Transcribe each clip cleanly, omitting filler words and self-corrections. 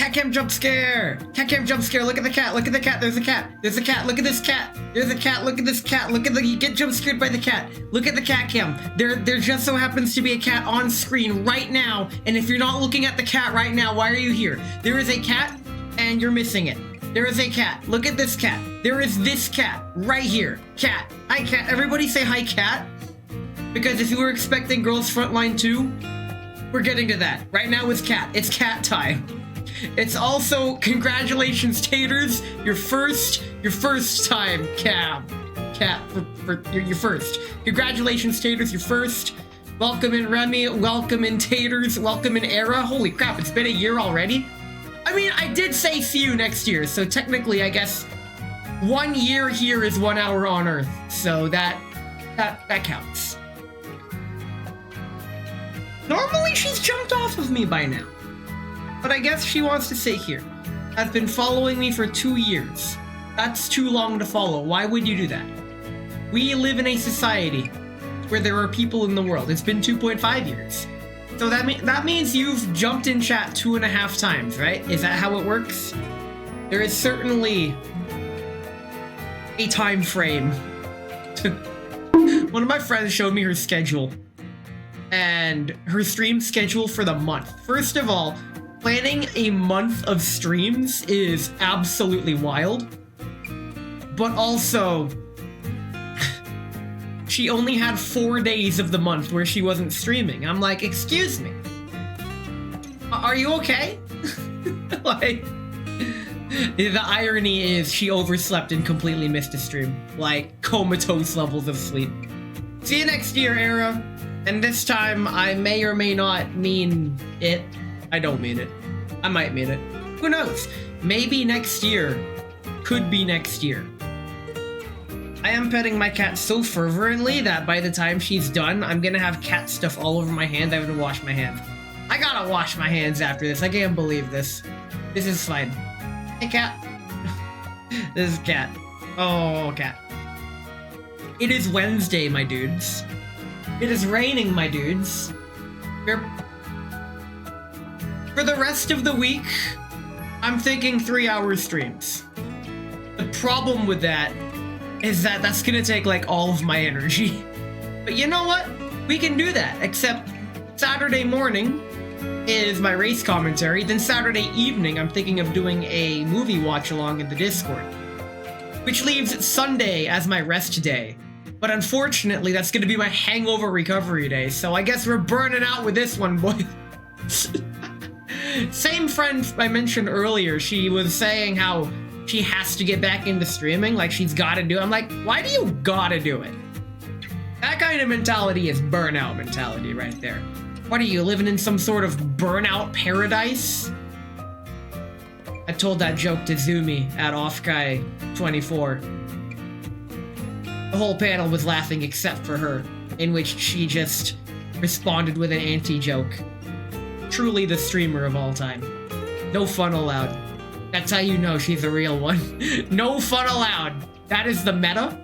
Cat cam jump scare! Cat cam jump scare! Look at the cat! Look at the cat! There's a cat! There's a cat! Look at this cat! There's a cat! Look at this cat! Look at the— you get jump scared by the cat! Look at the cat cam! There just so happens to be a cat on screen right now, and if you're not looking at the cat right now, why are you here? There is a cat, and you're missing it. There is a cat. Look at this cat. There is this cat right here. Cat. Hi, cat. Everybody say hi, cat. Because if you were expecting Girls Frontline 2, we're getting to that. Right now it's cat. It's cat time. It's also congratulations, Taters. Your first time cam. Cat for your first. Congratulations, Taters. Your first. Welcome in Remy. Welcome in Taters. Welcome in Era. Holy crap! It's been a year already. I mean, I did say see you next year, so technically, I guess 1 year here is 1 hour on Earth. So that counts. Normally, she's jumped off of me by now. But I guess she wants to stay here. Has been following me for 2 years. That's too long to follow. Why would you do that? We live in a society where there are people in the world. It's been 2.5 years. So that means you've jumped in chat 2.5 times, right? Is that how it works? There is certainly a time frame. One of my friends showed me her schedule. And her stream schedule for the month. First of all, planning a month of streams is absolutely wild. But also, she only had 4 days of the month where she wasn't streaming. I'm like, excuse me. Are you okay? Like, the irony is she overslept and completely missed a stream. Like, comatose levels of sleep. See you next year, Era. And this time, I may or may not mean it. I don't mean it. I might mean it. Who knows? Maybe next year. Could be next year. I am petting my cat so fervently that by the time she's done, I'm gonna have cat stuff all over my hand. I have to wash my hands. I gotta wash my hands after this. I can't believe this. This is fine. Hey, cat. This is cat. Oh, cat. It is Wednesday, my dudes. It is raining, my dudes. For the rest of the week, I'm thinking 3-hour streams. The problem with that is that that's gonna take like all of my energy. But you know what? We can do that, except Saturday morning is my race commentary, then Saturday evening I'm thinking of doing a movie watch along in the Discord. Which leaves Sunday as my rest day. But unfortunately, that's gonna be my hangover recovery day, so I guess we're burning out with this one, boy. Same friend I mentioned earlier, she was saying how she has to get back into streaming, like she's gotta do it. I'm like, why do you gotta do it? That kind of mentality is burnout mentality right there. What are you, living in some sort of burnout paradise? I told that joke to Zumi at Offguy24. The whole panel was laughing except for her, in which she just responded with an anti-joke. Truly the streamer of all time. No fun allowed. That's how you know she's a real one. No fun allowed. That is the meta.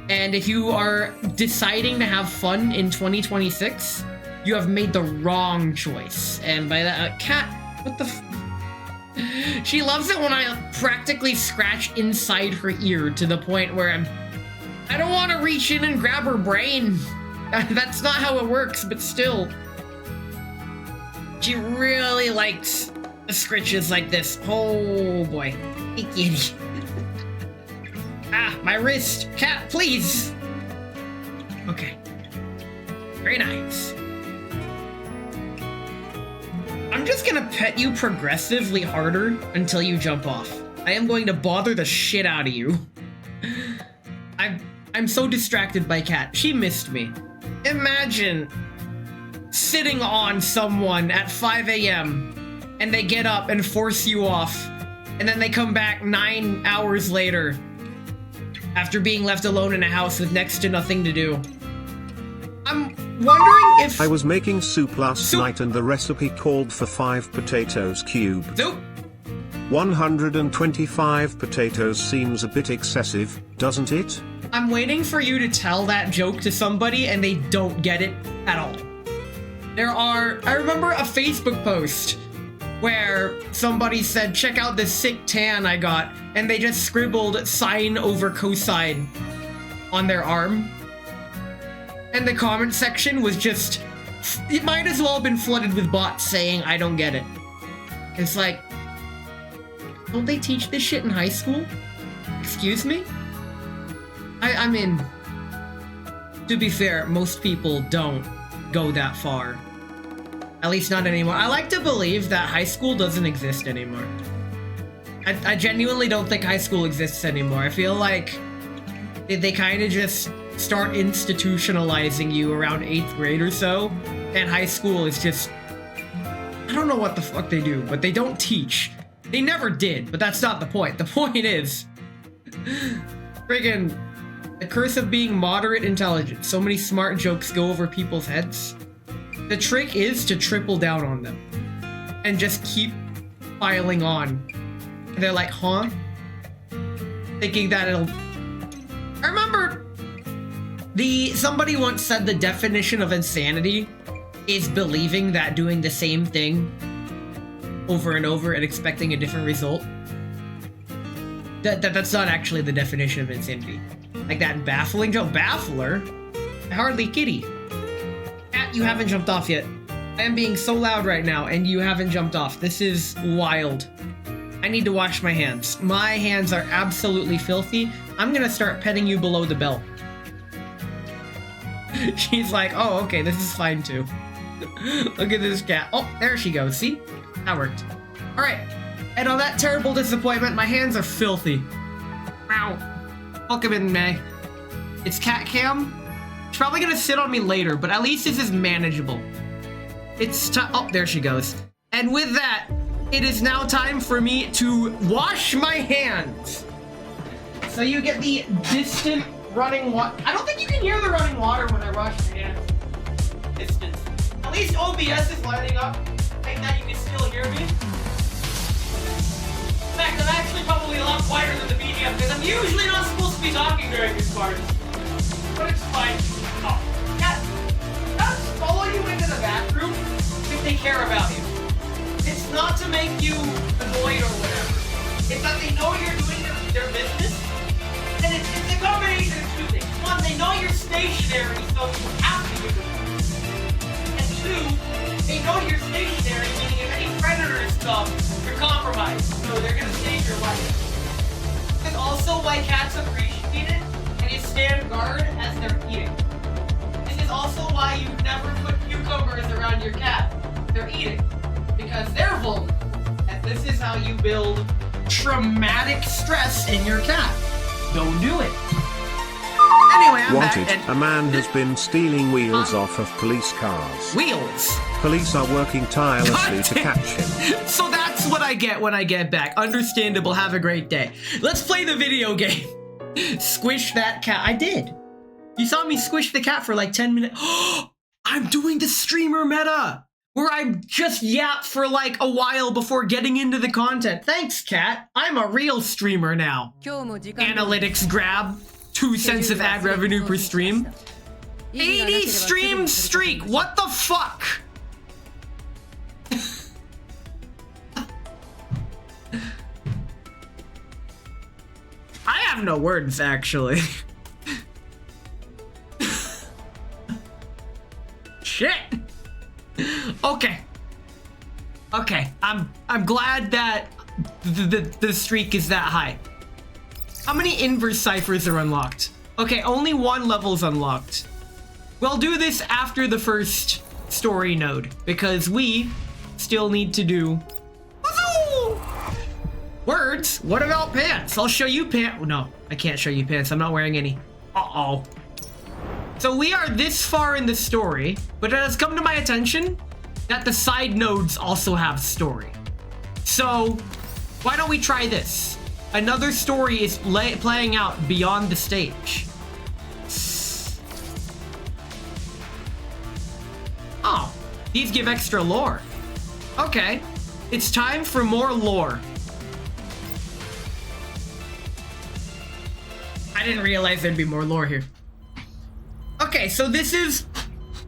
And if you are deciding to have fun in 2026, you have made the wrong choice. And by that, cat, what the f— She loves it when I practically scratch inside her ear to the point where I don't want to reach in and grab her brain. That's not how it works, but still. She really likes the scritches like this. Oh boy. Hey, kitty. Ah, my wrist. Cat, please. Okay. Very nice. I'm just gonna pet you progressively harder until you jump off. I am going to bother the shit out of you. I'm so distracted by Cat. She missed me. Imagine sitting on someone at 5 a.m. and they get up and force you off, and then they come back 9 hours later after being left alone in a house with next to nothing to do. I'm wondering if— I was making soup last night and the recipe called for 5 potatoes cubed. Soup? 125 potatoes seems a bit excessive, doesn't it? I'm waiting for you to tell that joke to somebody and they don't get it at all. I remember a Facebook post where somebody said, check out this sick tan I got, and they just scribbled sine over cosine on their arm. And the comment section was just, it might as well have been flooded with bots saying, I don't get it. It's like, don't they teach this shit in high school? Excuse me? I mean, to be fair, most people don't go that far. At least not anymore. I like to believe that high school doesn't exist anymore. I genuinely don't think high school exists anymore. I feel like they kind of just start institutionalizing you around 8th grade or so, and high school is just, I don't know what the fuck they do, but they don't teach. They never did, but that's not the point. The point is, friggin' the curse of being moderate intelligent. So many smart jokes go over people's heads. The trick is to triple down on them and just keep piling on. And they're like, huh? Thinking that it'll... I remember somebody once said the definition of insanity is believing that doing the same thing over and over and expecting a different result. That's not actually the definition of insanity. Like that baffling joke. Baffler? Hardly kitty. Cat, you haven't jumped off yet. I am being so loud right now and you haven't jumped off. This is wild. I need to wash my hands. My hands are absolutely filthy. I'm gonna start petting you below the belt. She's like, oh, okay, this is fine too. Look at this cat. Oh, there she goes. See? That worked. All right. And on that terrible disappointment, my hands are filthy. Ow. Welcome in, May. It's cat cam. She's probably gonna sit on me later, but at least this is manageable. It's time. Oh, there she goes. And with that, it is now time for me to wash my hands. So you get the distant running water. I don't think you can hear the running water when I wash my hands. Distance. At least OBS is lighting up like that you can still hear me. In fact, I'm actually probably a lot quieter than the BDM because I'm usually not supposed to be talking during these parts. But it's fine. Oh, cats follow you into the bathroom if they care about you. It's not to make you annoyed or whatever. It's that they know you're doing their business. And it's a combination of two things. One, they know you're stationary, so you have to do it. And two, they know you're stationary, meaning if any predators come, you're compromised. So they're gonna save your life. This is also why cats appreciate it and you stand guard as they're eating. This is also why you never put cucumbers around your cat. They're eating. Because they're vulnerable. And this is how you build traumatic stress in your cat. Don't do it. Anyway, I'm Wanted, back. a man has been stealing wheels off of police cars. Wheels? Police are working tirelessly to catch him. So that's what I get when I get back. Understandable, have a great day. Let's play the video game. Squish that cat. I did. You saw me squish the cat for like 10 minutes. I'm doing the streamer meta, where I just yap for like a while before getting into the content. Thanks, cat. I'm a real streamer now. Analytics grab. 2 cents of ad revenue per stream. 80 stream streak. What the fuck? I have no words, actually. Shit. Okay. I'm glad that the streak is that high. How many inverse ciphers are unlocked? Okay, only 1 level's unlocked. We'll do this after the first story node because we still need to do words. What about pants? I'll show you pants. No, I can't show you pants. I'm not wearing any. Uh-oh. So we are this far in the story, but it has come to my attention that the side nodes also have story. So why don't we try this? Another story is playing out beyond the stage. Oh, these give extra lore. Okay, it's time for more lore. I didn't realize there'd be more lore here. Okay, so this is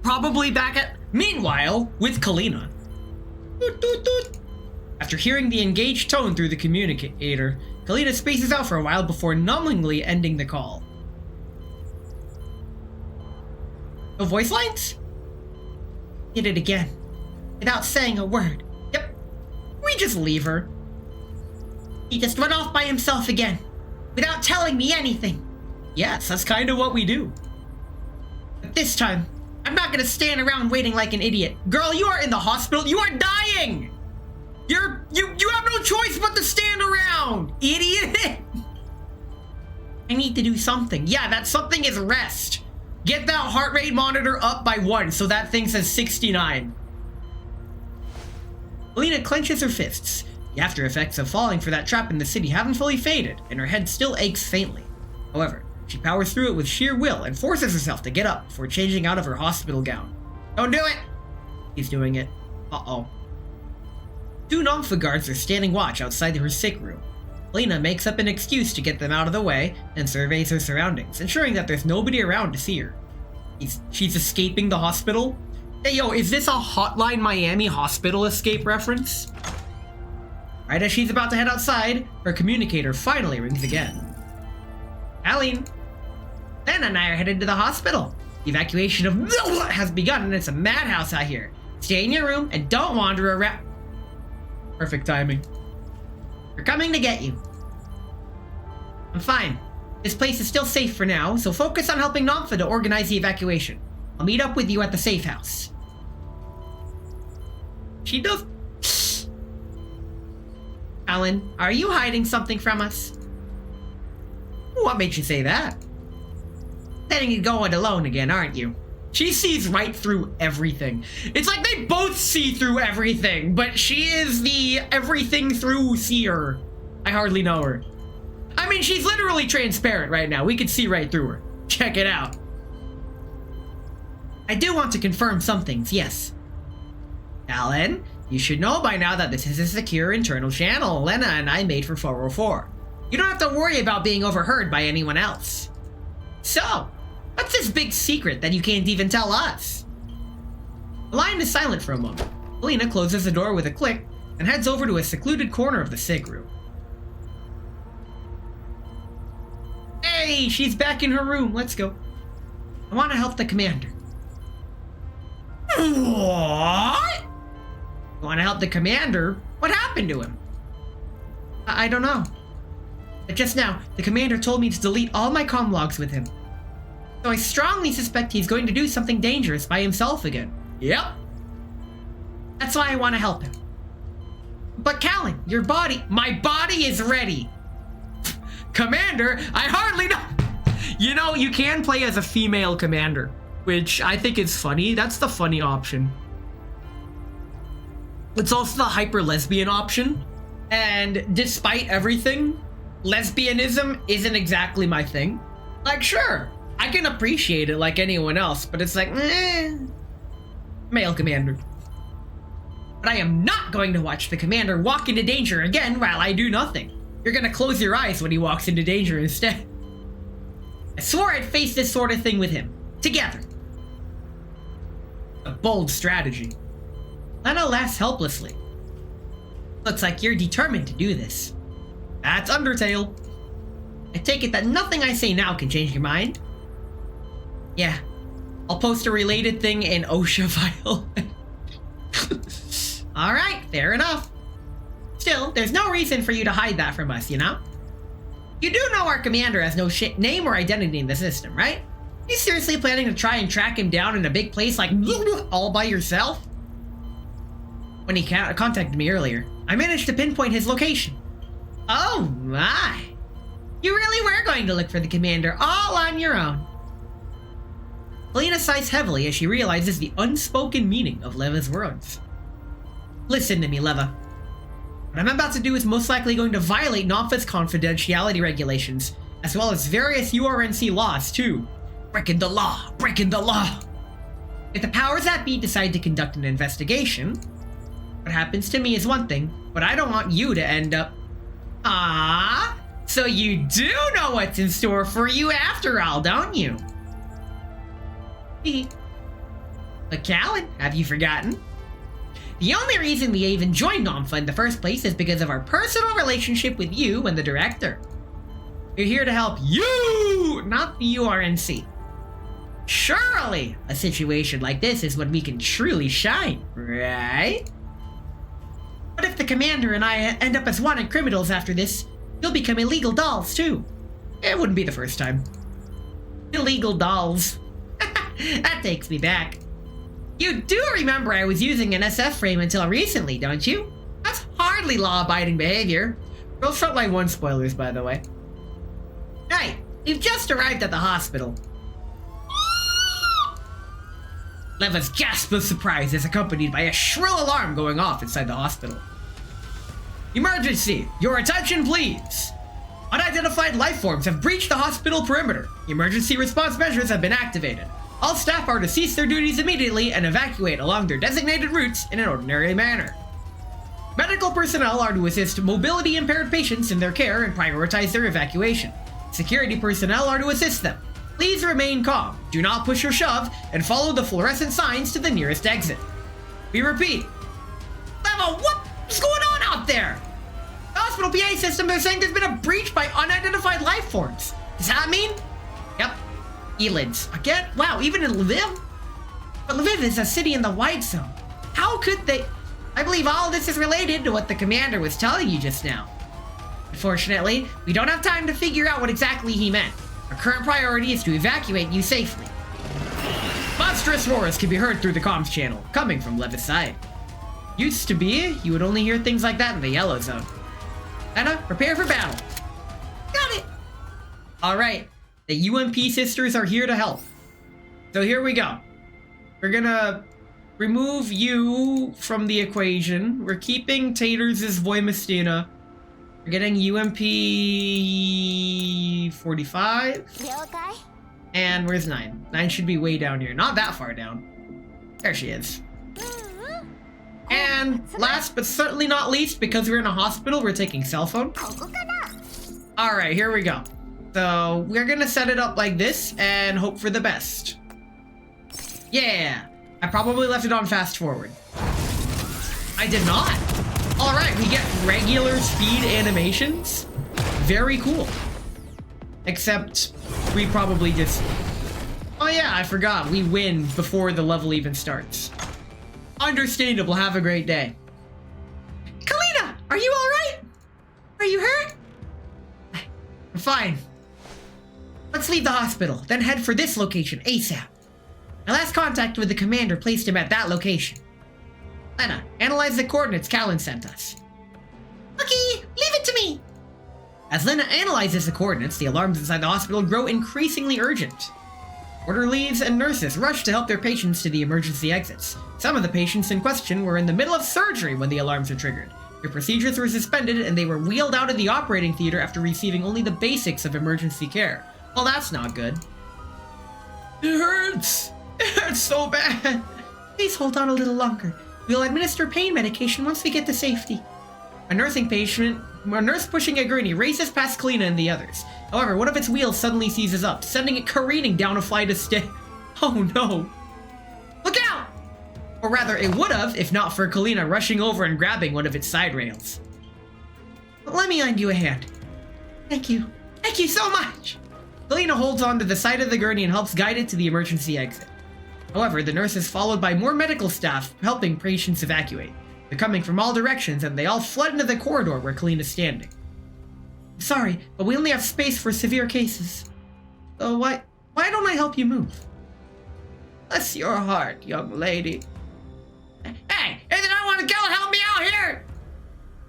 probably back at... Meanwhile, with Kalina. Doot, doot, doot. After hearing the engaged tone through the communicator, Kalina spaces out for a while before numbingly ending the call. No voice lines? Did it again. Without saying a word. Yep. We just leave her. He just went off by himself again. Without telling me anything. Yes, that's kind of what we do. But this time, I'm not gonna stand around waiting like an idiot. Girl, you are in the hospital. You are dying! You have no choice but to stand around, idiot! I need to do something. Yeah, that something is rest. Get that heart rate monitor up by 1 so that thing says 69. Alina clenches her fists. The after effects of falling for that trap in the city haven't fully faded, and her head still aches faintly. However, she powers through it with sheer will and forces herself to get up before changing out of her hospital gown. Don't do it! He's doing it. Uh-oh. 2 Nomfa guards are standing watch outside her sick room. Lena makes up an excuse to get them out of the way and surveys her surroundings, ensuring that there's nobody around to see her. She's escaping the hospital? Hey yo, is this a Hotline Miami hospital escape reference? Right as she's about to head outside, her communicator finally rings again. Aline, Lena and I are headed to the hospital. The evacuation of has begun and it's a madhouse out here. Stay in your room and don't wander around. Perfect timing. We're coming to get you. I'm fine. This place is still safe for now, so focus on helping Nomfa to organize the evacuation. I'll meet up with you at the safe house. She does. Alan, are you hiding something from us? What makes you say that? Letting you go it alone again, aren't you? She sees right through everything. It's like they both see through everything, but she is the everything through seer. I hardly know her. I mean, she's literally transparent right now. We can see right through her. Check it out. I do want to confirm some things, yes. Alan, you should know by now that this is a secure internal channel Lena and I made for 404. You don't have to worry about being overheard by anyone else. So, what's this big secret that you can't even tell us? The line is silent for a moment. Lena closes the door with a click and heads over to a secluded corner of the sig room. Hey, she's back in her room. Let's go. I want to help the commander. What? You want to help the commander? What happened to him? I don't know. But just now, the commander told me to delete all my comm logs with him. So I strongly suspect he's going to do something dangerous by himself again. Yep. That's why I want to help him. But Callan, my body is ready. Commander, I hardly know. You know, you can play as a female commander, which I think is funny. That's the funny option. It's also the hyper lesbian option. And despite everything, lesbianism isn't exactly my thing. Like, sure, I can appreciate it like anyone else, but it's like, male commander. But I am not going to watch the commander walk into danger again while I do nothing. You're gonna close your eyes when he walks into danger instead. I swore I'd face this sort of thing with him. Together. A bold strategy. Lena laughs helplessly. Looks like you're determined to do this. That's Undertale. I take it that nothing I say now can change your mind? Yeah. I'll post a related thing in OSHA file. Alright, fair enough. Still, there's no reason for you to hide that from us, you know? You do know our commander has no name or identity in the system, right? You seriously planning to try and track him down in a big place like all by yourself? When he contacted me earlier, I managed to pinpoint his location. Oh my! You really were going to look for the commander all on your own. Lena sighs heavily as she realizes the unspoken meaning of Leva's words. Listen to me, Leva. What I'm about to do is most likely going to violate Nomfa's confidentiality regulations, as well as various URNC laws too. Breaking the law! Breaking the law! If the powers that be decide to conduct an investigation, what happens to me is one thing, but I don't want you to end up... Ah, so you do know what's in store for you after all, don't you? But Callan, have you forgotten? The only reason we even joined NOMFA in the first place is because of our personal relationship with you and the director. We're here to help you, not the URNC. Surely, a situation like this is when we can truly shine, right? What if the commander and I end up as wanted criminals after this? You'll become illegal dolls, too. It wouldn't be the first time. Illegal dolls. That takes me back. You do remember I was using an SF frame until recently, don't you? That's hardly law-abiding behavior. Those Frontline 1 spoilers, by the way. Right, we've just arrived at the hospital. Leva's gasp of surprise is accompanied by a shrill alarm going off inside the hospital. Emergency! Your attention, please! Unidentified life forms have breached the hospital perimeter. Emergency response measures have been activated. All staff are to cease their duties immediately and evacuate along their designated routes in an ordinary manner. Medical personnel are to assist mobility-impaired patients in their care and prioritize their evacuation. Security personnel are to assist them. Please remain calm, do not push or shove, and follow the fluorescent signs to the nearest exit. We repeat. Leva, what's going on out there? The hospital PA system, they're saying there's been a breach by unidentified life forms. Does that mean? Yep. Elids. Again? Wow, even in Lviv? But Lviv is a city in the white zone. How could they? I believe all of this is related to what the commander was telling you just now. Unfortunately, we don't have time to figure out what exactly he meant. Our current priority is to evacuate you safely. Monstrous roars can be heard through the comms channel, coming from Leva's side. Used to be, you would only hear things like that in the yellow zone. Anna, prepare for battle. Got it! Alright, the UMP sisters are here to help. So here we go. We're gonna remove you from the equation. We're keeping Taters as Voimastina. We're getting UMP 45. And where's 9? 9 should be way down here. Not that far down. There she is. And last but certainly not least, because we're in a hospital, we're taking cell phone. Alright, here we go. So we're gonna set it up like this and hope for the best. Yeah, I probably left it on fast forward. I did not. Alright, we get regular speed animations. Very cool. Except we probably just... Oh yeah, I forgot. We win before the level even starts. Understandable. Have a great day. Kalina, are you alright? Are you hurt? I'm fine. Let's leave the hospital, then head for this location ASAP. My last contact with the commander placed him at that location. Lena, analyze the coordinates Callan sent us. Okay, leave it to me. As Lena analyzes the coordinates, the alarms inside the hospital grow increasingly urgent. Orderlies and nurses rush to help their patients to the emergency exits. Some of the patients in question were in the middle of surgery when the alarms were triggered. Their procedures were suspended and they were wheeled out of the operating theater after receiving only the basics of emergency care. Well, that's not good. It hurts. It hurts so bad. Please hold on a little longer. We'll administer pain medication once we get to safety. A nurse pushing a gurney races past Kalina and the others. However, one of its wheels suddenly seizes up, sending it careening down a flight of stairs. Oh no. Look out! Or rather, it would have, if not for Kalina rushing over and grabbing one of its side rails. Let me lend you a hand. Thank you. Thank you so much! Kalina holds on to the side of the gurney and helps guide it to the emergency exit. However, the nurse is followed by more medical staff helping patients evacuate. They're coming from all directions and they all flood into the corridor where Kalina's standing. Sorry, but we only have space for severe cases. So why don't I help you move? Bless your heart, young lady. Hey, isn't I want to go help me out here?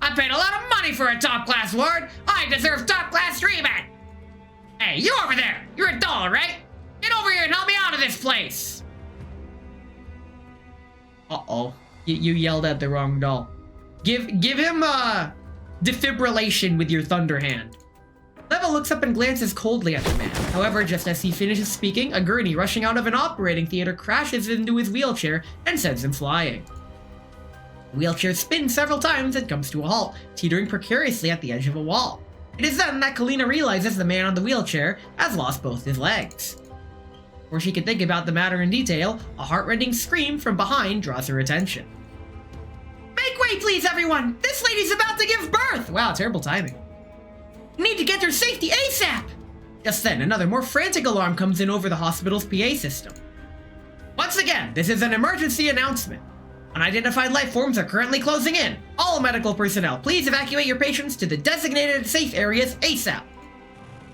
I paid a lot of money for a top-class ward. I deserve top-class treatment. Hey, you over there. You're a doll, right? Get over here and help me out of this place. Uh-oh. You yelled at the wrong doll. Give him a defibrillation with your thunder hand. Leva looks up and glances coldly at the man. However, just as he finishes speaking, a gurney rushing out of an operating theater crashes into his wheelchair and sends him flying. The wheelchair spins several times and comes to a halt, teetering precariously at the edge of a wall. It is then that Kalina realizes the man on the wheelchair has lost both his legs. Before she can think about the matter in detail, a heartrending scream from behind draws her attention. Hurry, please, everyone! This lady's about to give birth! Wow, terrible timing. We need to get her safety ASAP! Just then, another more frantic alarm comes in over the hospital's PA system. Once again, this is an emergency announcement. Unidentified life forms are currently closing in. All medical personnel, please evacuate your patients to the designated safe areas ASAP.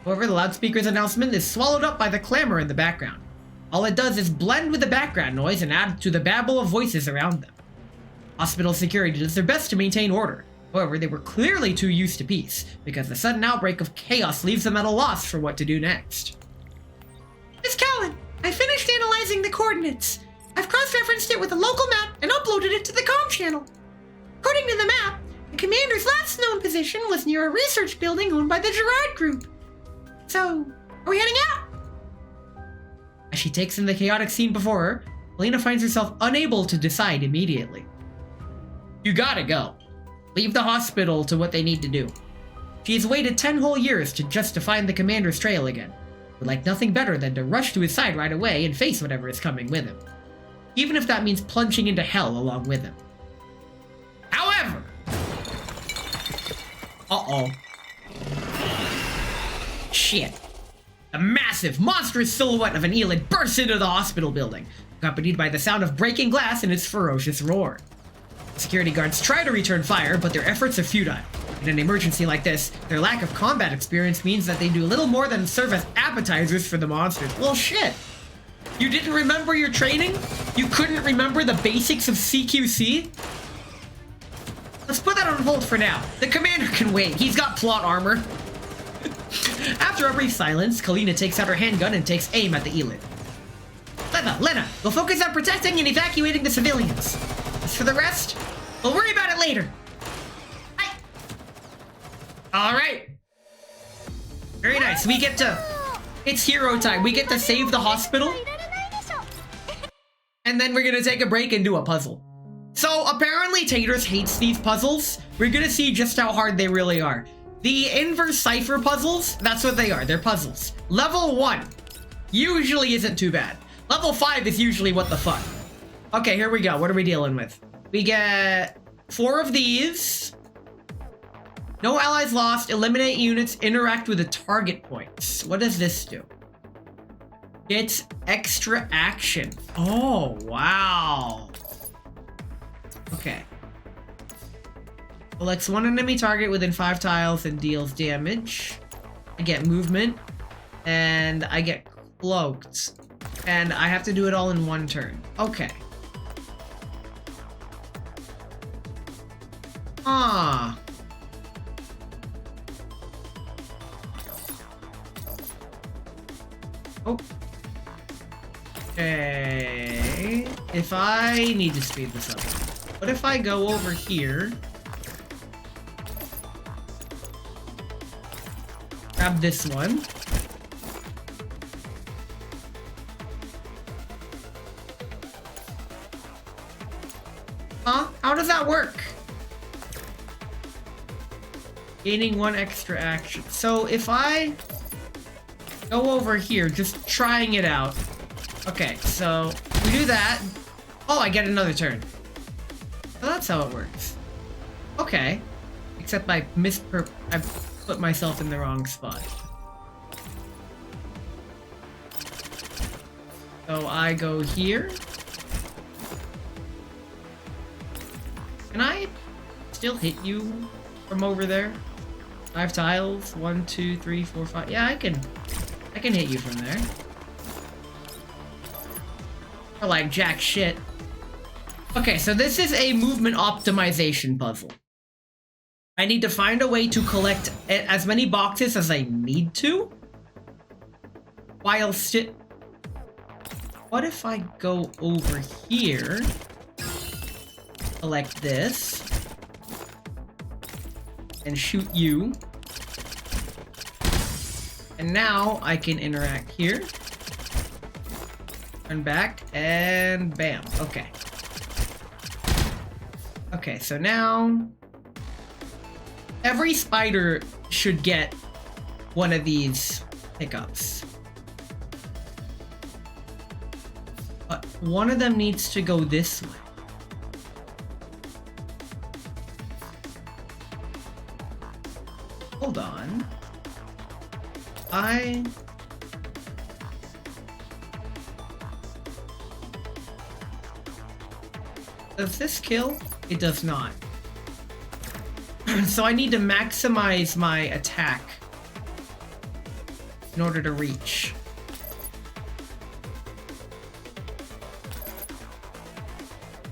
However, the loudspeaker's announcement is swallowed up by the clamor in the background. All it does is blend with the background noise and add to the babble of voices around them. Hospital security does their best to maintain order. However, they were clearly too used to peace, because the sudden outbreak of chaos leaves them at a loss for what to do next. Miss Cowan, I finished analyzing the coordinates. I've cross-referenced it with a local map and uploaded it to the comm channel. According to the map, the commander's last known position was near a research building owned by the Gerard Group. So, are we heading out? As she takes in the chaotic scene before her, Helena finds herself unable to decide immediately. You gotta go. Leave the hospital to what they need to do. She has waited 10 whole years just to find the commander's trail again. Would like nothing better than to rush to his side right away and face whatever is coming with him. Even if that means plunging into hell along with him. However... Uh-oh. Shit. A massive, monstrous silhouette of an Elid bursts into the hospital building, accompanied by the sound of breaking glass and its ferocious roar. Security guards try to return fire, but their efforts are futile. In an emergency like this, their lack of combat experience means that they do little more than serve as appetizers for the monsters. Well, shit. You didn't remember your training? You couldn't remember the basics of CQC? Let's put that on hold for now. The commander can wait. He's got plot armor. After a brief silence, Kalina takes out her handgun and takes aim at the Elid. Lena, we'll focus on protecting and evacuating the civilians. As for the rest, we'll worry about it later. Hi. All right. Very nice. We get to... It's hero time. We get to save the hospital. And then we're going to take a break and do a puzzle. So apparently Taters hates these puzzles. We're going to see just how hard they really are. The inverse cipher puzzles, that's what they are. They're puzzles. Level 1 usually isn't too bad. Level 5 is usually what the fuck. Okay, here we go. What are we dealing with? We get 4 of these. No allies lost. Eliminate units. Interact with the target points. What does this do? It's extra action. Oh, wow. Okay. Selects one enemy target within 5 tiles and deals damage. I get movement. And I get cloaked. And I have to do it all in 1 turn. Okay. Ah. Oh. Okay. If I need to speed this up. What if I go over here? Grab this one. Huh? How does that work? Gaining 1 extra action. So if I go over here, just trying it out. Okay, so we do that. Oh, I get another turn. So that's how it works. Okay. Except I put myself in the wrong spot. So I go here. Can I still hit you from over there? 5 tiles. 1, 2, 3, 4, 5. Yeah, I can hit you from there. Or like jack shit. Okay, so this is a movement optimization puzzle. I need to find a way to collect as many boxes as I need to. While still... What if I go over here? Select this. And shoot you. And now I can interact here. Turn back, and bam. Okay. Okay, so now... Every spider should get one of these pickups. But one of them needs to go this way. Hold on. Does this kill? It does not. So I need to maximize my attack in order to reach.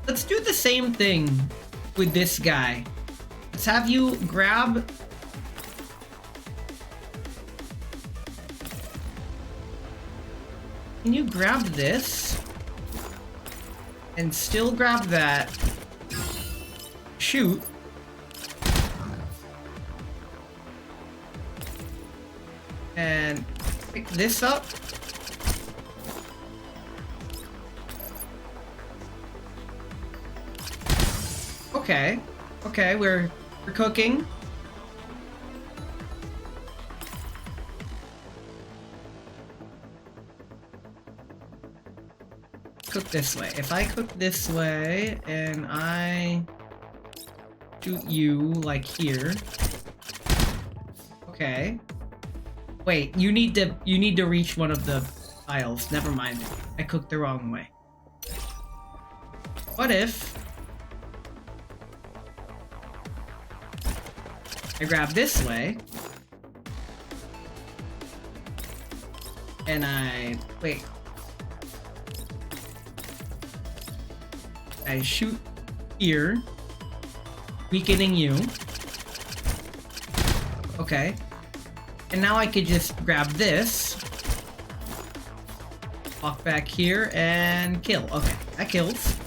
Let's do the same thing with this guy. Let's have you grab... Can you grab this? And still grab that. Shoot. And pick this up. Okay. Okay, we're cooking. Cook this way. If I cook this way and I shoot you like here. Okay. Wait, you need to reach one of the aisles. Never mind. I cooked the wrong way. What if I grab this way and wait. I shoot here, weakening you. Okay. And now I could just grab this, walk back here, and kill. Okay, that kills.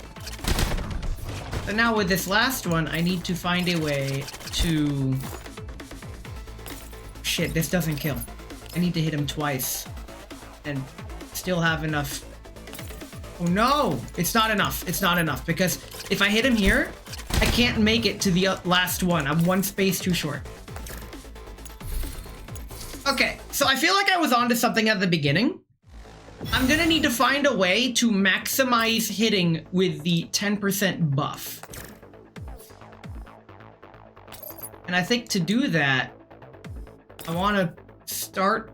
So now with this last one, I need to find a way to... Shit, this doesn't kill. I need to hit him twice and still have enough. Oh no! It's not enough. It's not enough because if I hit him here, I can't make it to the last one. I'm one space too short. Okay, so I feel like I was onto something at the beginning. I'm gonna need to find a way to maximize hitting with the 10% buff. And I think to do that, I want to start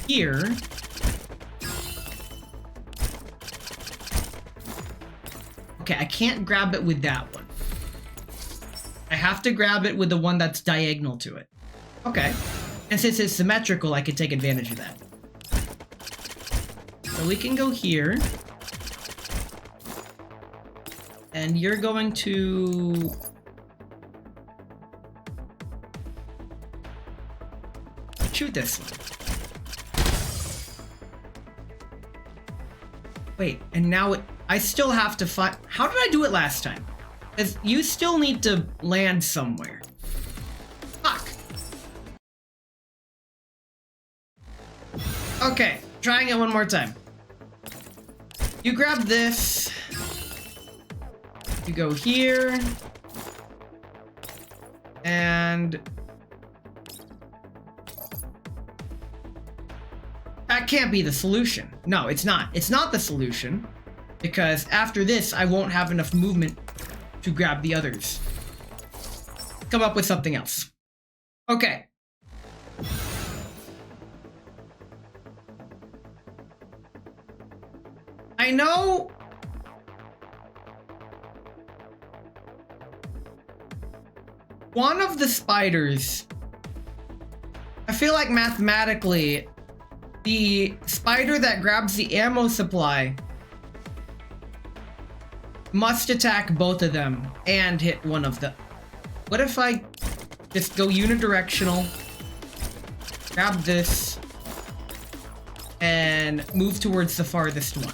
here. Okay, I can't grab it with that one. I have to grab it with the one that's diagonal to it. Okay. And since it's symmetrical, I can take advantage of that. So we can go here. And you're going to... shoot this one. Wait, and now I still have to find... How did I do it last time? Because you still need to land somewhere. Fuck. Okay, trying it one more time. You grab this. You go here. And... that can't be the solution. No, it's not. It's not the solution. Because after this, I won't have enough movement to grab the others. Come up with something else. Okay. I know... one of the spiders... I feel like mathematically... the spider that grabs the ammo supply must attack both of them and hit one of them. What if I just go unidirectional, grab this, and move towards the farthest one?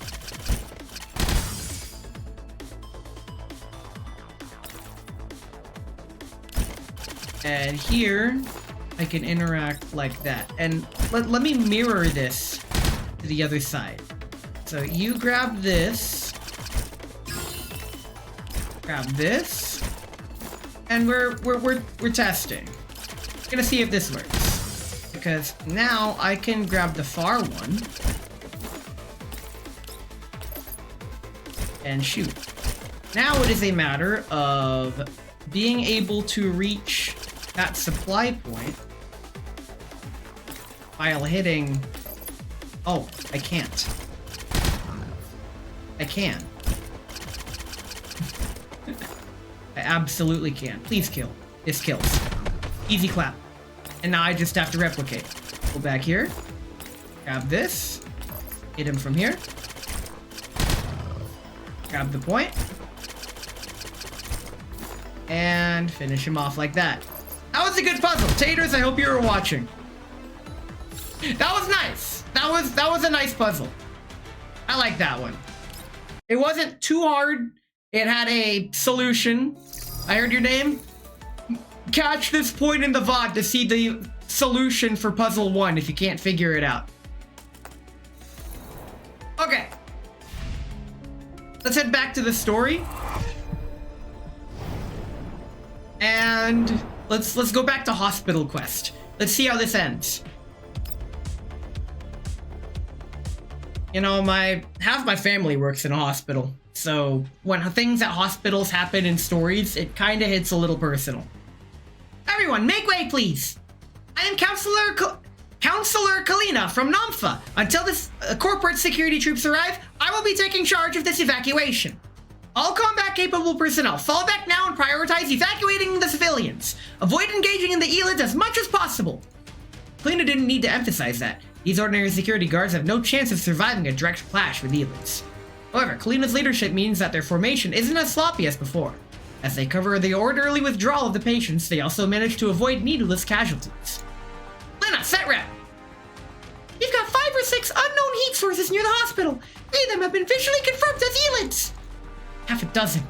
And here, I can interact like that. And let me mirror this to the other side. So you grab this, grab this, and we're testing. Gonna see if this works. Because now I can grab the far one and shoot. Now it is a matter of being able to reach that supply point while hitting... Oh, I can't. I can. I absolutely can. Please kill. This kills. Easy clap. And now I just have to replicate. Go back here. Grab this. Hit him from here. Grab the point. And finish him off like that. That was a good puzzle. Taters, I hope you were watching. That was nice. That was a nice puzzle. I like that one. It wasn't too hard. It had a solution. I heard your name. Catch this point in the VOD to see the solution for puzzle 1 if you can't figure it out. Okay. Let's head back to the story. And let's go back to Hospital Quest. Let's see how this ends. You know, half my family works in a hospital. So when things at hospitals happen in stories, it kind of hits a little personal. Everyone, make way, please. I am Counselor Kalina from Namfa. Until this corporate security troops arrive, I will be taking charge of this evacuation. All combat-capable personnel, fall back now and prioritize evacuating the civilians. Avoid engaging in the elids as much as possible. Kalina didn't need to emphasize that. These ordinary security guards have no chance of surviving a direct clash with elids. However, Kalina's leadership means that their formation isn't as sloppy as before. As they cover the orderly withdrawal of the patients, they also manage to avoid needless casualties. Lena, set rep! You've got 5 or 6 unknown heat sources near the hospital. 3 of them have been visually confirmed as elids. Half a dozen.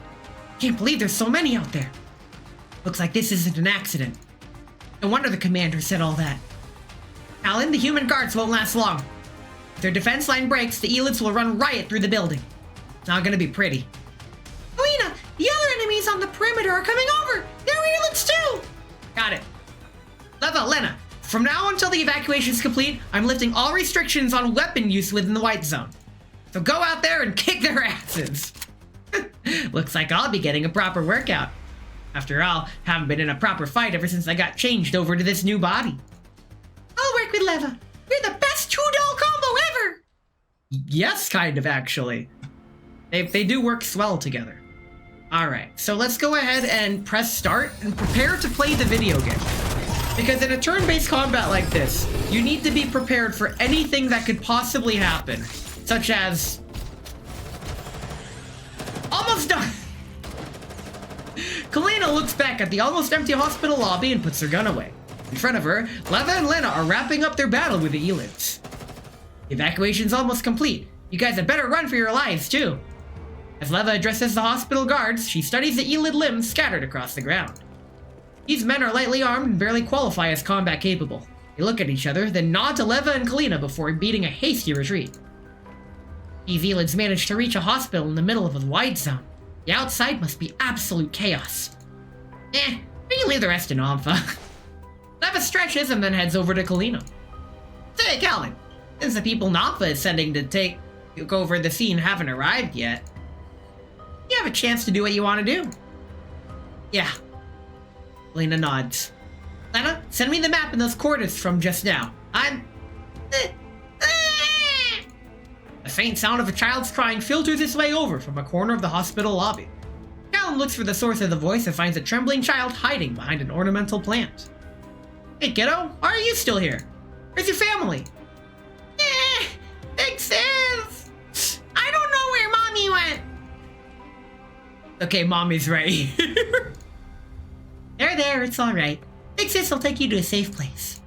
Can't believe there's so many out there. Looks like this isn't an accident. No wonder the commander said all that. Alan, the human guards won't last long. If their defense line breaks, the elids will run riot through the building. It's not gonna be pretty. Alina, the other enemies on the perimeter are coming over. They're elids too. Got it. Lena, from now until the evacuation is complete, I'm lifting all restrictions on weapon use within the White Zone. So go out there and kick their asses. Looks like I'll be getting a proper workout. After all, haven't been in a proper fight ever since I got changed over to this new body. I'll work with Leva. You're the best two-doll combo ever! Yes, kind of, actually. They do work swell together. Alright, so let's go ahead and press start and prepare to play the video game. Because in a turn-based combat like this, you need to be prepared for anything that could possibly happen. Such as... Almost done! Kalina looks back at the almost empty hospital lobby and puts her gun away. In front of her, Leva and Lena are wrapping up their battle with the elids. Evacuation's almost complete. You guys had better run for your lives, too. As Leva addresses the hospital guards, she studies the elid limbs scattered across the ground. These men are lightly armed and barely qualify as combat capable. They look at each other, then nod to Leva and Kalina before beating a hasty retreat. These elids managed to reach a hospital in the middle of a wide zone. The outside must be absolute chaos. We can leave the rest in Namfa. Leva stretches and then heads over to Kalina. Say, Calvin, since the people Namfa is sending to take over the scene haven't arrived yet, you have a chance to do what you want to do. Yeah. Lena nods. Lena, send me the map and those coordinates from just now. I'm... The faint sound of a child's crying filters its way over from a corner of the hospital lobby. Callum looks for the source of the voice and finds a trembling child hiding behind an ornamental plant. Hey, kiddo, why are you still here? Where's your family? Big sis! I don't know where Mommy went. Okay, Mommy's right here. There, it's alright. Big sis will take you to a safe place.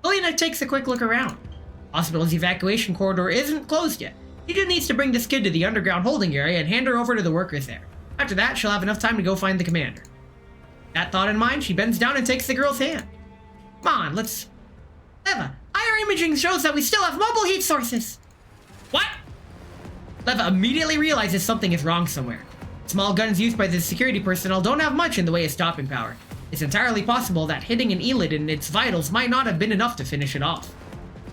Lena takes a quick look around. Hospital's evacuation corridor isn't closed yet. She just needs to bring this kid to the underground holding area and hand her over to the workers there. After that, she'll have enough time to go find the commander. That thought in mind, she bends down and takes the girl's hand. Come on, let's... Leva, IR imaging shows that we still have mobile heat sources. What? Leva immediately realizes something is wrong somewhere. Small guns used by the security personnel don't have much in the way of stopping power. It's entirely possible that hitting an elid in its vitals might not have been enough to finish it off.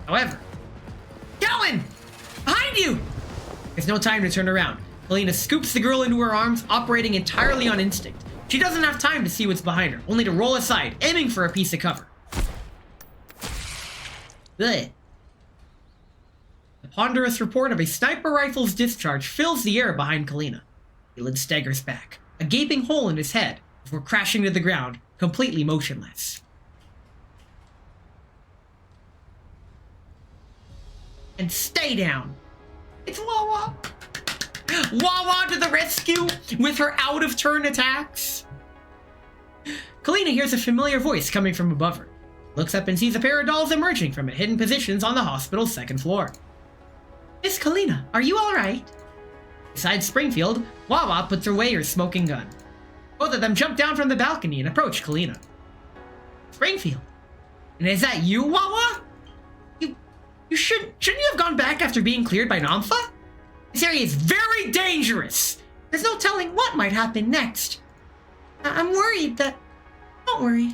However... Calvin! Behind you! There's no time to turn around. Kalina scoops the girl into her arms, operating entirely on instinct. She doesn't have time to see what's behind her, only to roll aside, aiming for a piece of cover. Ugh. The ponderous report of a sniper rifle's discharge fills the air behind Kalina. Leland staggers back, a gaping hole in his head, before crashing to the ground, completely motionless. And stay down. It's Wawa. Wawa to the rescue with her out-of-turn attacks. Kalina hears a familiar voice coming from above her, looks up and sees a pair of dolls emerging from hidden positions on the hospital's second floor. Miss Kalina, are you alright? Beside Springfield, Wawa puts away her smoking gun. Both of them jump down from the balcony and approach Kalina. Springfield, and is that you, Wawa? You shouldn't you have gone back after being cleared by Namfa? This area is very dangerous. There's no telling what might happen next. I'm worried that... Don't worry.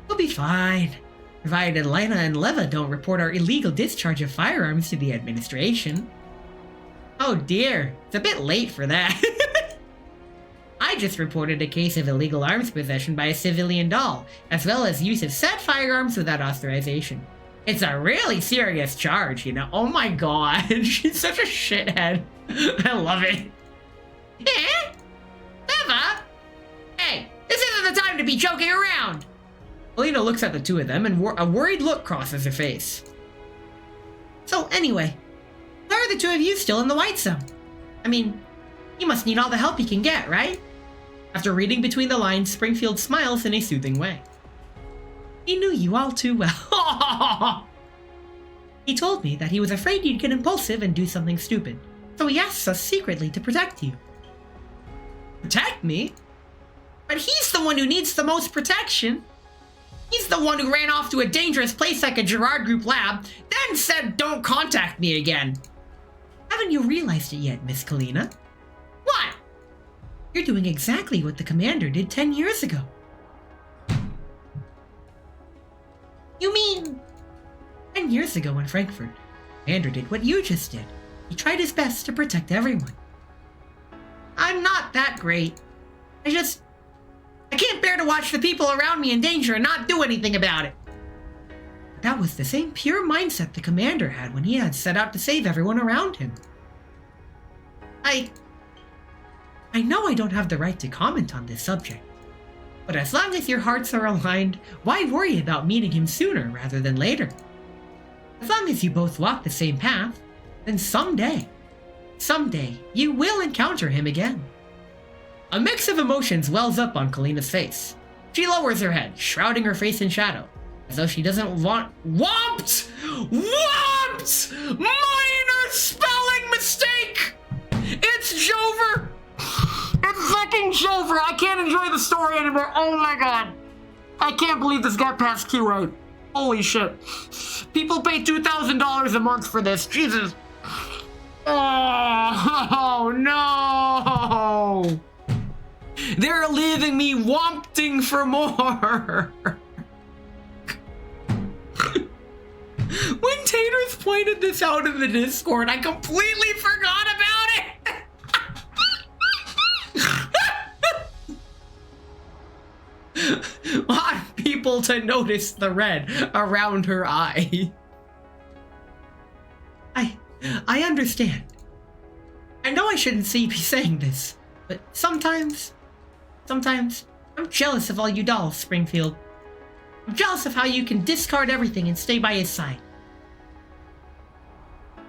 We'll be fine. Provided Lina and Leva don't report our illegal discharge of firearms to the administration. Oh dear, it's a bit late for that. I just reported a case of illegal arms possession by a civilian doll, as well as use of said firearms without authorization. It's a really serious charge, you know. Oh my god, she's such a shithead. I love it. Eh? Leva? Hey, this isn't the time to be joking around. Alina looks at the two of them and a worried look crosses her face. So anyway, why are the two of you still in the White Zone? I mean, you must need all the help you can get, right? After reading between the lines, Springfield smiles in a soothing way. He knew you all too well. He told me that he was afraid you'd get impulsive and do something stupid, so he asks us secretly to protect you. Protect me? But he's the one who needs the most protection. He's the one who ran off to a dangerous place like a Gerard Group lab, then said don't contact me again. Haven't you realized it yet, Miss Kalina? What? You're doing exactly what the commander did 10 years ago. You mean... 10 years ago in Frankfurt, Commander did what you just did. He tried his best to protect everyone. I'm not that great. I can't bear to watch the people around me in danger and not do anything about it. That was the same pure mindset the Commander had when he had set out to save everyone around him. I know I don't have the right to comment on this subject, but as long as your hearts are aligned, why worry about meeting him sooner rather than later? As long as you both walk the same path, then someday, you will encounter him again. A mix of emotions wells up on Kalina's face. She lowers her head, shrouding her face in shadow, as though she doesn't want— Whomped! Whomped! Minor spelling mistake! It's Jover! It's fucking Jover! I can't enjoy the story anymore. Oh my god. I can't believe this got past Q8. Holy shit. People pay $2,000 a month for this. Jesus. Oh no! They're leaving me wanting for more. When Taters pointed this out in the Discord, I completely forgot about it. Want people to notice the red around her eye. I understand. I know I shouldn't be saying this, but sometimes I'm jealous of all you dolls, Springfield. I'm jealous of how you can discard everything and stay by his side.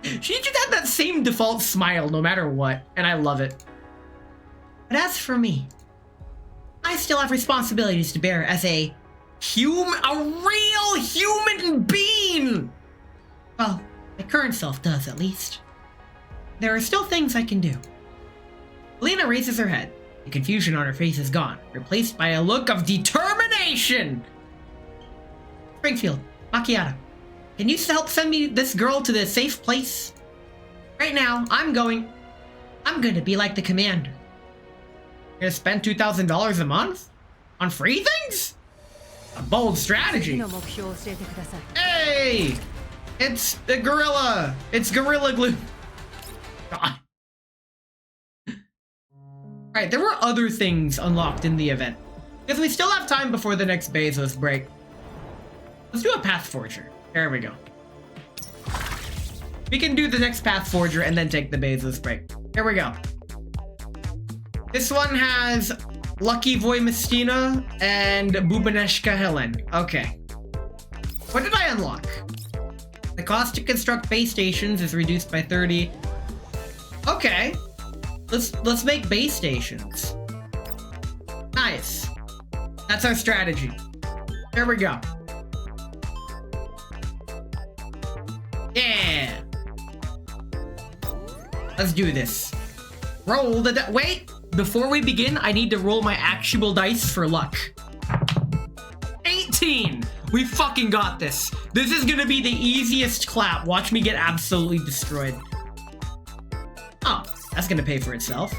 She just had that same default smile no matter what, and I love it. But as for me, I still have responsibilities to bear as a real human being! Well, my current self does, at least. There are still things I can do. Alina raises her head. The confusion on her face is gone, replaced by a look of determination! Springfield, Macchiato, can you help send me this girl to the safe place? Right now, I'm going to be like the commander. You're gonna spend $2,000 a month? On free things? A bold strategy. Hey! It's the gorilla! It's Gorilla Glue! God. Alright, there were other things unlocked in the event. Because we still have time before the next Bezos break. Let's do a Path Forger. There we go. We can do the next Path Forger and then take the Bezos break. Here we go. This one has Lucky Voimistina and Bubaneshka Helen. Okay. What did I unlock? The cost to construct base stations is reduced by 30. Okay. Let's make base stations. Nice. That's our strategy. There we go. Yeah. Let's do this. Roll the wait! Before we begin, I need to roll my actual dice for luck. 18! We fucking got this. This is gonna be the easiest clap. Watch me get absolutely destroyed. Oh, that's gonna pay for itself.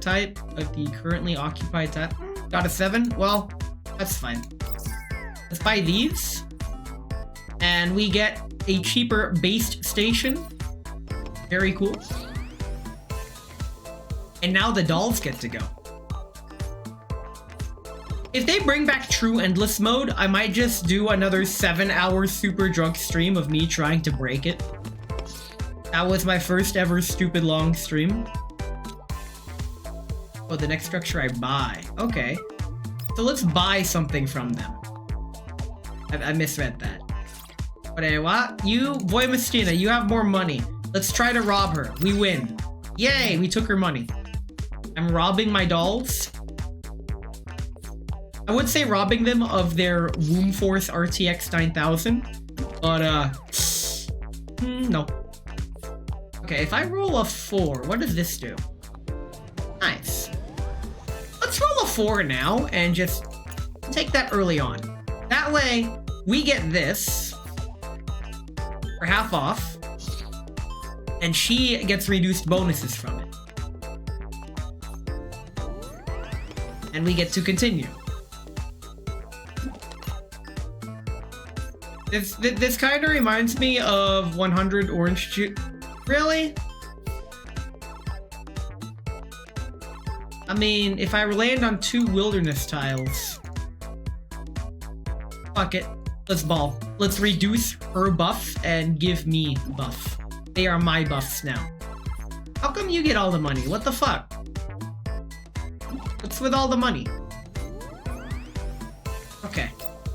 Type of the currently occupied type. Got a 7? Well, that's fine. Let's buy these. And we get a cheaper based station. Very cool. And now the dolls get to go. If they bring back True Endless Mode, I might just do another 7-hour super drunk stream of me trying to break it. That was my first ever stupid long stream. Oh, the next structure I buy. Okay. So let's buy something from them. I misread that. But what? You, Voimistina, you have more money. Let's try to rob her. We win. Yay, we took her money. I'm robbing my dolls. I would say robbing them of their Womb Force RTX 9000. But, no. Okay, if I roll a 4, what does this do? Nice. Let's roll a 4 now and just take that early on. That way, we get this for half off, and she gets reduced bonuses from it. And we get to continue. This kind of reminds me of 100 Orange Juice. Really? I mean, if I land on 2 wilderness tiles. Fuck it. Let's ball. Let's reduce her buff and give me buff. They are my buffs now. How come you get all the money? What the fuck? What's with all the money? Okay.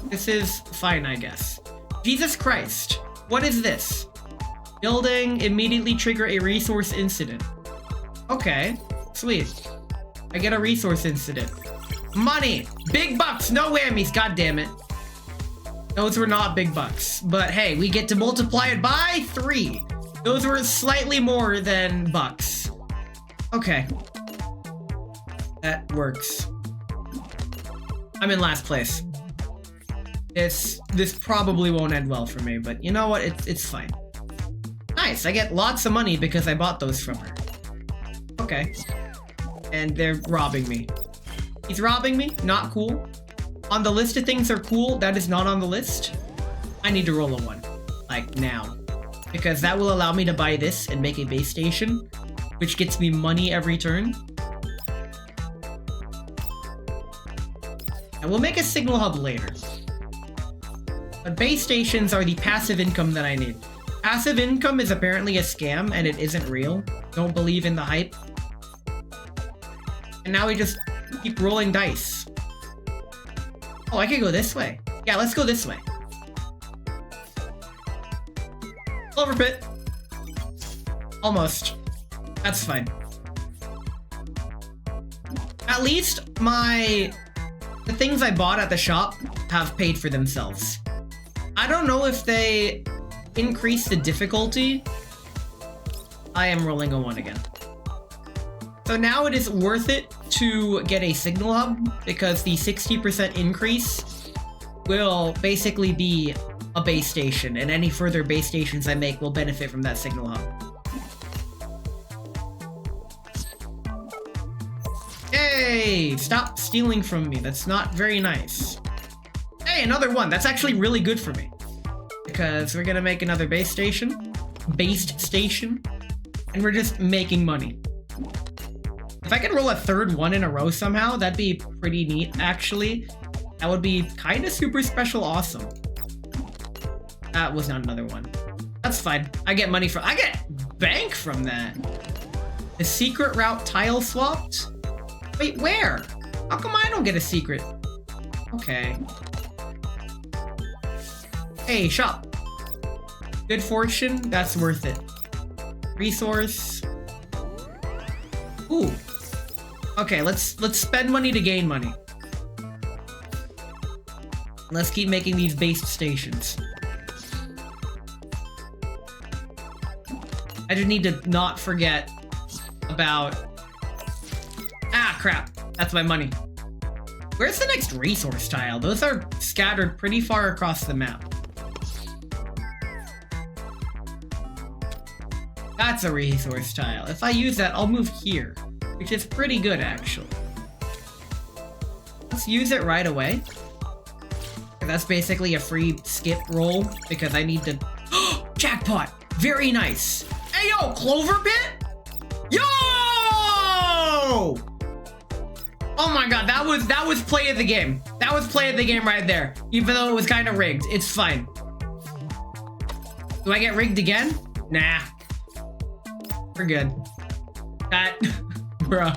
This is fine, I guess. Jesus Christ. What is this? Building, immediately trigger a resource incident. Okay. Sweet. I get a resource incident. Money! Big bucks! No whammies! God damn it. Those were not big bucks. But hey, we get to multiply it by 3. Those were slightly more than bucks. Okay. That works. I'm in last place. This probably won't end well for me, but you know what? It's fine. Nice, I get lots of money because I bought those from her. Okay. And they're robbing me. He's robbing me? Not cool. On the list of things are cool, that is not on the list. I need to roll a 1. Like, now. Because that will allow me to buy this and make a base station, which gets me money every turn. And we'll make a signal hub later. But base stations are the passive income that I need. Passive income is apparently a scam and it isn't real. Don't believe in the hype. And now we just keep rolling dice. Oh, I can go this way. Yeah, let's go this way. Clover pit. Almost. That's fine. At least the things I bought at the shop have paid for themselves. I don't know if they increase the difficulty. I am rolling a 1 again. So now it is worth it to get a signal hub because the 60% increase will basically be a base station, and any further base stations I make will benefit from that signal hub. Hey, stop stealing from me. That's not very nice. Hey, another 1. That's actually really good for me. Because we're gonna make another base station. Based station. And we're just making money. If I could roll a third one in a row somehow, that'd be pretty neat, actually. That would be kind of super special awesome. That was not another one. That's fine. I get money from- I get bank from that. The secret route tile swapped? Wait, where? How come I don't get a secret? Okay. Hey, shop. Good fortune, that's worth it. Resource. Ooh. Okay, let's spend money to gain money. Let's keep making these based stations. I just need to not forget about... Ah, crap. That's my money. Where's the next resource tile? Those are scattered pretty far across the map. That's a resource tile. If I use that, I'll move here, which is pretty good, actually. Let's use it right away. That's basically a free skip roll, because I need to... Jackpot! Very nice! Hey, yo, Clover Pit? Yo! Oh my god, that was play of the game. That was play of the game right there. Even though it was kind of rigged. It's fine. Do I get rigged again? Nah. We're good. That... Bruh.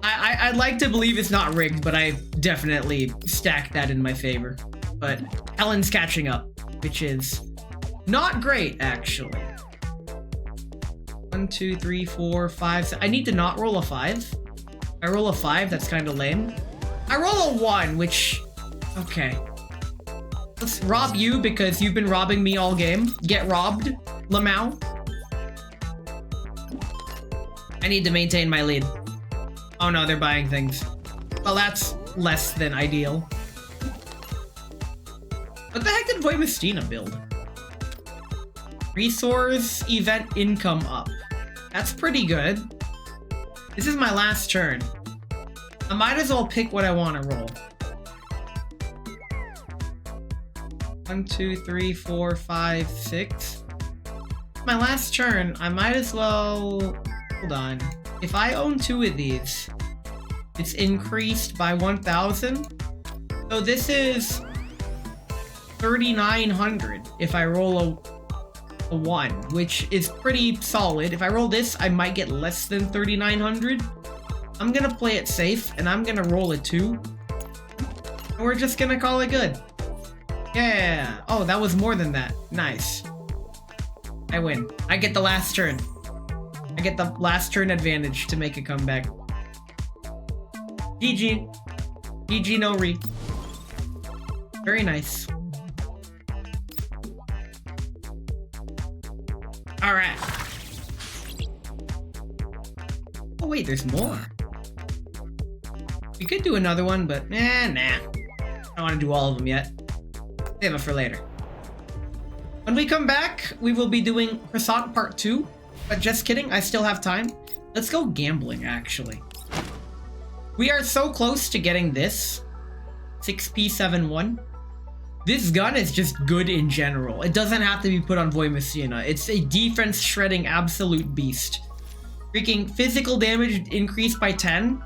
I'd like to believe it's not rigged, but I definitely stacked that in my favor. But Helen's catching up, which is not great, actually. 1, 2, 3, 4, 5. I need to not roll a 5. I roll a 5, that's kind of lame. I roll a 1, which... Okay. Let's rob you because you've been robbing me all game. Get robbed, Lamau. I need to maintain my lead. Oh no, they're buying things. Well, that's less than ideal. What the heck did Voimastina build? Resource event income up. That's pretty good. This is my last turn. I might as well pick what I want to roll. 1, 2, 3, 4, 5, 6. My last turn, I might as well... Hold on. If I own 2 of these, it's increased by 1,000. So this is 3,900 if I roll a 1, which is pretty solid. If I roll this, I might get less than 3,900. I'm gonna play it safe, and I'm gonna roll a 2. And we're just gonna call it good. Yeah. Oh, that was more than that. Nice. I win. I get the last turn. I get the last turn advantage to make a comeback. GG. GG no re. Very nice. Alright. Oh wait, there's more. We could do another one, but nah. I don't want to do all of them yet. Save it for later. When we come back, we will be doing Croissant Part 2. But just kidding, I still have time. Let's go gambling, actually. We are so close to getting this. 6P71. This gun is just good in general. It doesn't have to be put on Voimastina. It's a defense shredding absolute beast. Freaking physical damage increased by 10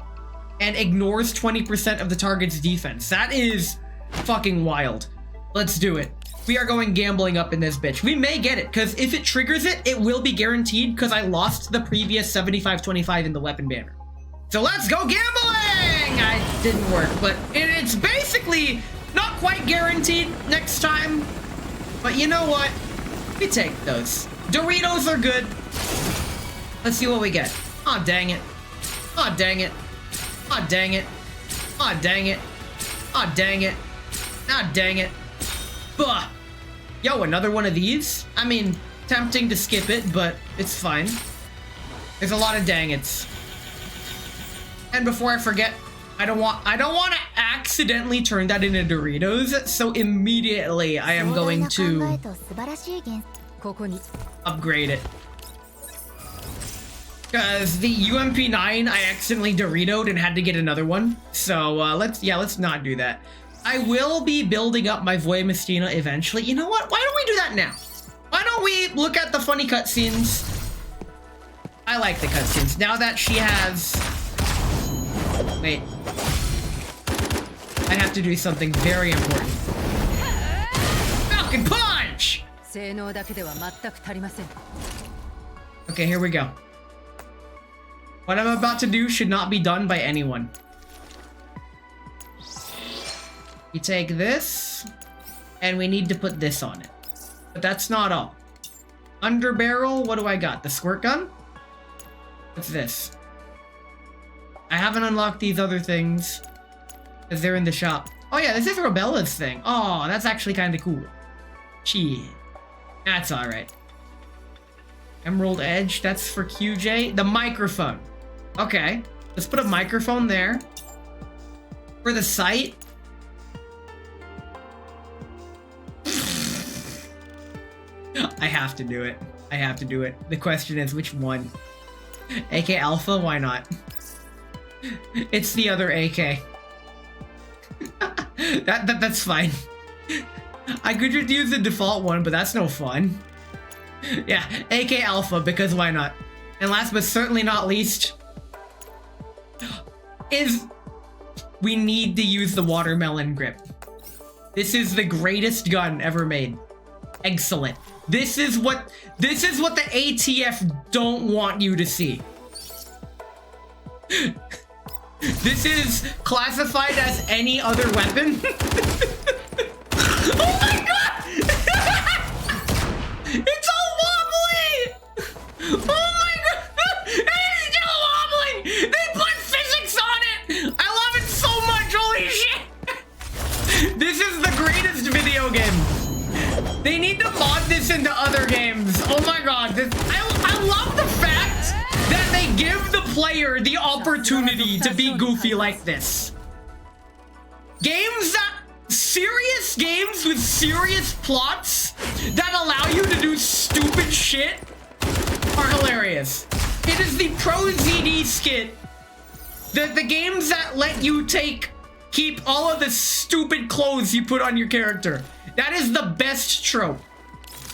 and ignores 20% of the target's defense. That is fucking wild. Let's do it. We are going gambling up in this bitch. We may get it, because if it triggers it, it will be guaranteed, because I lost the previous 75-25 in the weapon banner. So let's go gambling! It didn't work, but it's basically not quite guaranteed next time. But you know what? We take those. Doritos are good. Let's see what we get. Aw, dang it. Aw, dang it. Aw, dang it. Aw, dang it. Aw, dang it. Aw, dang it. Bah. Yo, another one of these? I mean, tempting to skip it, but it's fine. There's a lot of dang it's. And before I forget, I don't want to accidentally turn that into Doritos, so immediately I am going to upgrade it. Because the UMP9 I accidentally Doritoed and had to get another one. So let's not do that. I will be building up my Voimastina eventually. You know what? Why don't we do that now? Why don't we look at the funny cutscenes? I like the cutscenes. Now that she has... Wait. I have to do something very important. Falcon Punch! Okay, here we go. What I'm about to do should not be done by anyone. We take this, and we need to put this on it. But that's not all. Under barrel, what do I got? The squirt gun? What's this? I haven't unlocked these other things because they're in the shop. Oh yeah, this is Robella's thing. Oh, that's actually kind of cool. Shit. That's alright. Emerald Edge, that's for QJ. The microphone. Okay, let's put a microphone there. For the site. I have to do it. I have to do it. The question is, which one? AK Alpha? Why not? It's the other AK. That's fine. I could just use the default one, but that's no fun. Yeah, AK Alpha, because why not? And last but certainly not least, is we need to use the watermelon grip. This is the greatest gun ever made. Excellent. This is what the ATF don't want you to see. This is classified as any other weapon. Oh my god! It's all wobbly! Oh my god! It's still wobbling! They put physics on it! I love it so much, holy shit! This is the greatest video game. They need to mod this into other games. Oh my god, I love the fact that they give the player the opportunity to be goofy like this. Serious games with serious plots that allow you to do stupid shit are hilarious. It is the Pro ZD skit. The games that let you keep all of the stupid clothes you put on your character. That is the best trope.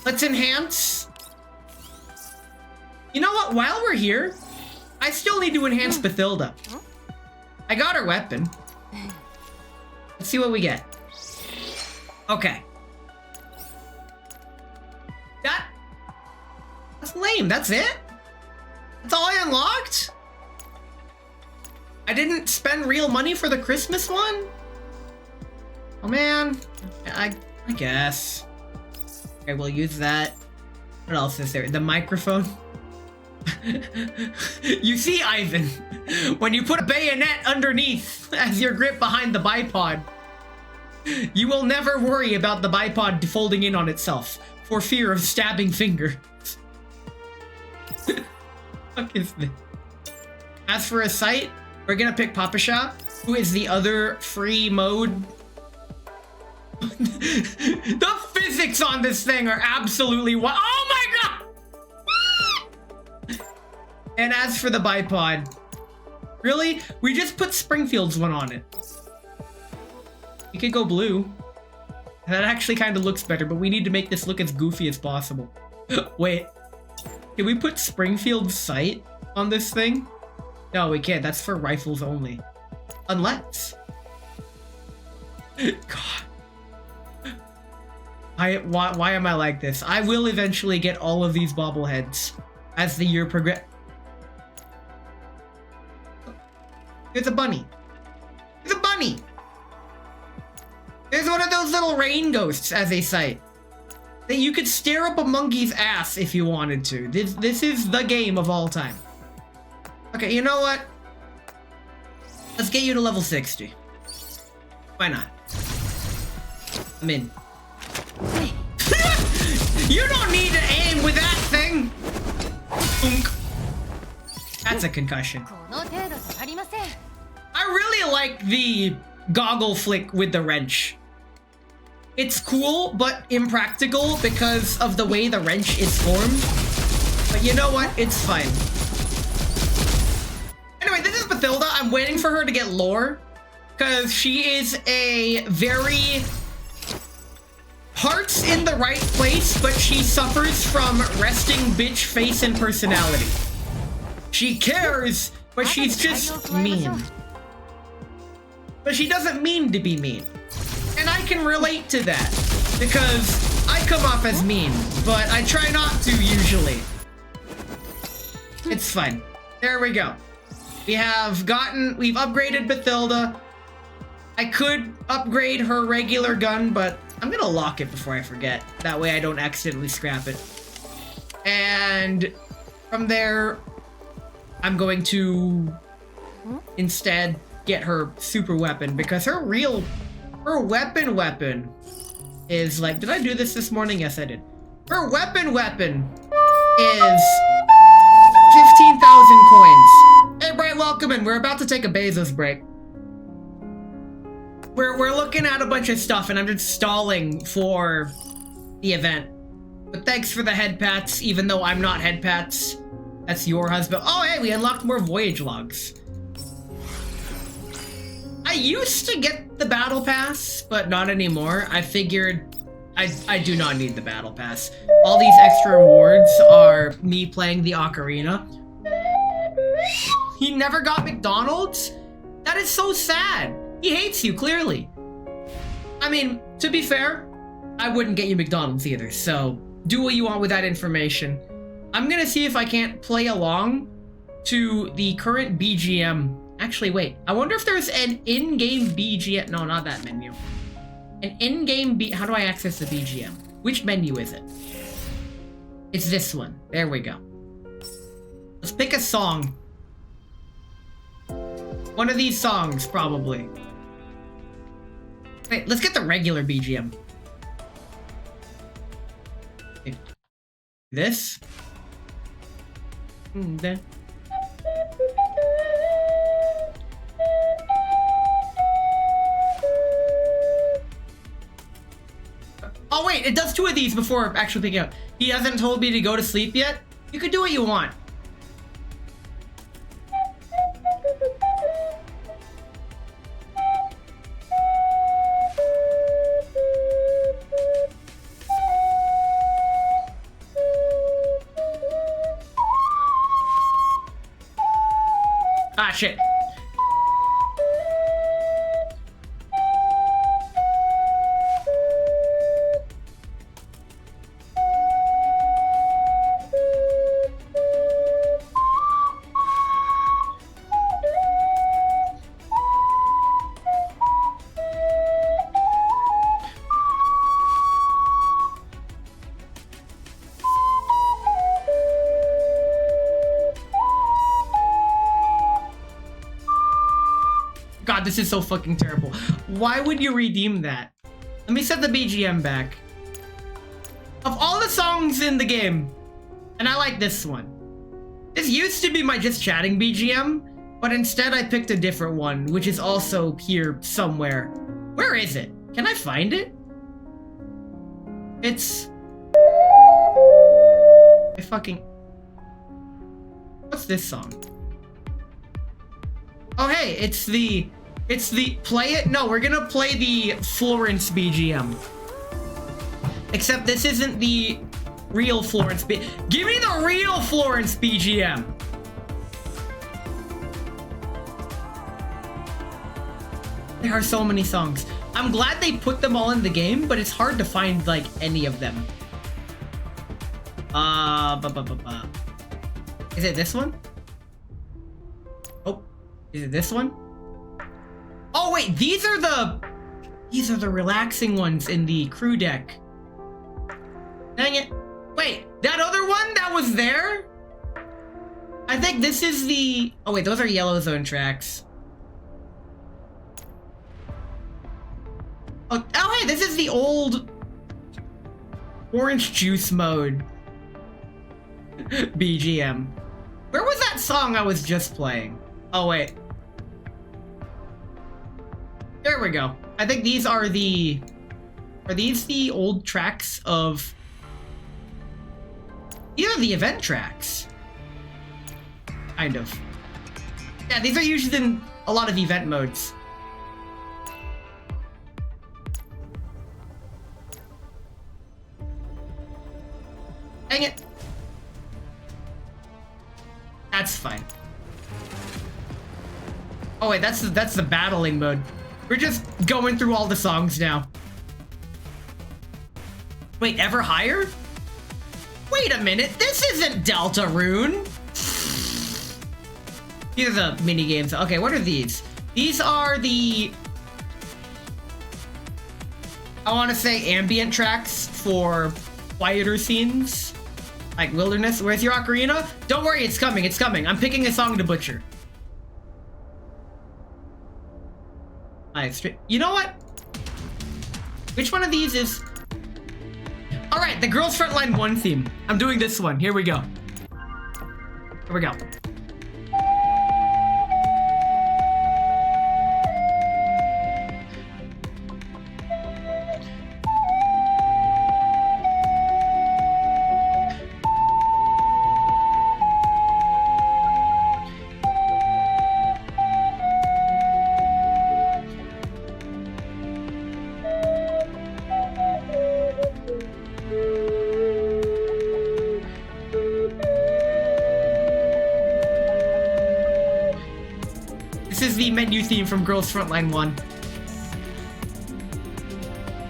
Let's enhance. You know what? While we're here, I still need to enhance Bathilda. I got her weapon. Let's see what we get. Okay. That's lame. That's it? That's all I unlocked? I didn't spend real money for the Christmas one? Oh man. I guess. Okay, we'll use that. What else is there? The microphone. You see, Ivan, when you put a bayonet underneath as your grip behind the bipod, you will never worry about the bipod folding in on itself for fear of stabbing finger. What is this? As for a site, we're gonna pick Papasha, who is the other free mode. The physics on this thing are absolutely wild. Oh my god! And as for the bipod, really? We just put Springfield's one on it. We could go blue. That actually kind of looks better, but we need to make this look as goofy as possible. Wait, can we put Springfield's sight on this thing? No, we can't. That's for rifles only. Unless... God. Why am I like this? I will eventually get all of these bobbleheads as the year progresses. There's a bunny. There's a bunny. There's one of those little rain ghosts as a sight. That you could stare up a monkey's ass if you wanted to. This is the game of all time. Okay, you know what? Let's get you to level 60. Why not? I'm in. You don't need to aim with that thing! Unk. That's a concussion. I really like the goggle flick with the wrench. It's cool, but impractical because of the way the wrench is formed. But you know what? It's fine. Anyway, this is Bathilda. I'm waiting for her to get lore, because she is a very... heart's in the right place, but she suffers from resting bitch face and personality. She cares, but she's just mean. But she doesn't mean to be mean. And I can relate to that, because I come off as mean, but I try not to usually. It's fine. There we go. We've upgraded Bathilda. I could upgrade her regular gun, but I'm gonna lock it before I forget. That way I don't accidentally scrap it. And from there, I'm going to instead get her super weapon, because her weapon is like, did I do this morning? Yes, I did. Her weapon is 15,000 coins. Hey, Bright, welcome in. We're about to take a Bezos break. We're looking at a bunch of stuff, and I'm just stalling for the event. But thanks for the head pats, even though I'm not head pats. That's your husband. Oh, hey, we unlocked more voyage logs. I used to get the battle pass, but not anymore. I figured I do not need the battle pass. All these extra rewards are me playing the ocarina. He never got McDonald's? That is so sad. He hates you, clearly. I mean, to be fair, I wouldn't get you McDonald's either, so do what you want with that information. I'm gonna see if I can't play along to the current BGM. Actually, wait. I wonder if there's an in-game BGM. No, not that menu. An in-game how do I access the BGM? Which menu is it? It's this one. There we go. Let's pick a song. One of these songs, probably. Wait, let's get the regular BGM. Okay. This? Then. Oh wait, it does two of these before actually picking up. He hasn't told me to go to sleep yet? You can do what you want. Ah, shit. God, this is so fucking terrible. Why would you redeem that? Let me set the BGM back. Of all the songs in the game, and I like this one. This used to be my just chatting BGM, but instead I picked a different one, which is also here somewhere. Where is it? Can I find it? It's... What's this song? Oh hey, it's the play it? No, we're gonna play the Florence BGM. Except this isn't the real Florence Give me the real Florence BGM! There are so many songs. I'm glad they put them all in the game, but it's hard to find, like, any of them. Is it this one? Oh, is it this one? Oh wait, these are the relaxing ones in the crew deck. Dang it. Wait, that other one that was there? I think this is the... Oh wait, those are Yellow Zone tracks. Oh hey, this is the old Orange Juice mode BGM. Where was that song I was just playing? Oh wait. There we go. I think these are the... Are these the old tracks of... These are the event tracks. Kind of. Yeah, these are used in a lot of event modes. Dang it. That's fine. Oh wait, that's the battling mode. We're just going through all the songs now. Wait, ever higher? Wait a minute, this isn't Deltarune. These are the mini games. Okay, what are these? These are the, I want to say, ambient tracks for quieter scenes, like wilderness. Where's your ocarina? Don't worry, it's coming. It's coming. I'm picking a song to butcher. You know what? Which one of these is? All right, the Girls Frontline 1 theme. I'm doing this one. Here we go. Here we go. This is the menu theme from Girls Frontline 1.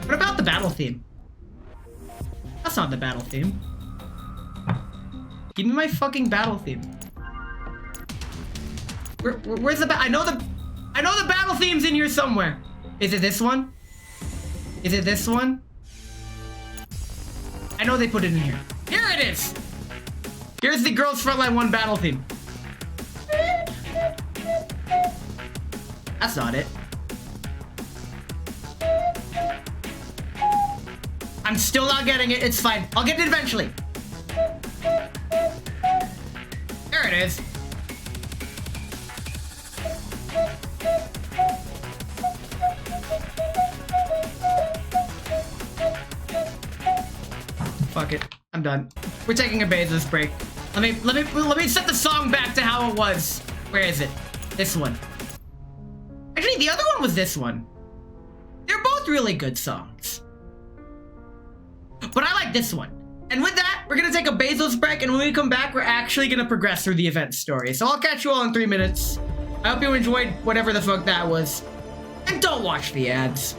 What about the battle theme? That's not the battle theme. Give me my fucking battle theme. Where's the I know the battle theme's in here somewhere. Is it this one? Is it this one? I know they put it in here. Here it is! Here's the Girls Frontline 1 battle theme. That's not it. I'm still not getting it. It's fine. I'll get it eventually. There it is. Fuck it. I'm done. We're taking a Bezos break. Let me set the song back to how it was. Where is it? This one. Actually, the other one was this one. They're both really good songs. But I like this one. And with that, we're gonna take a Bezos break, and when we come back, we're actually gonna progress through the event story. So I'll catch you all in 3 minutes. I hope you enjoyed whatever the fuck that was. And don't watch the ads.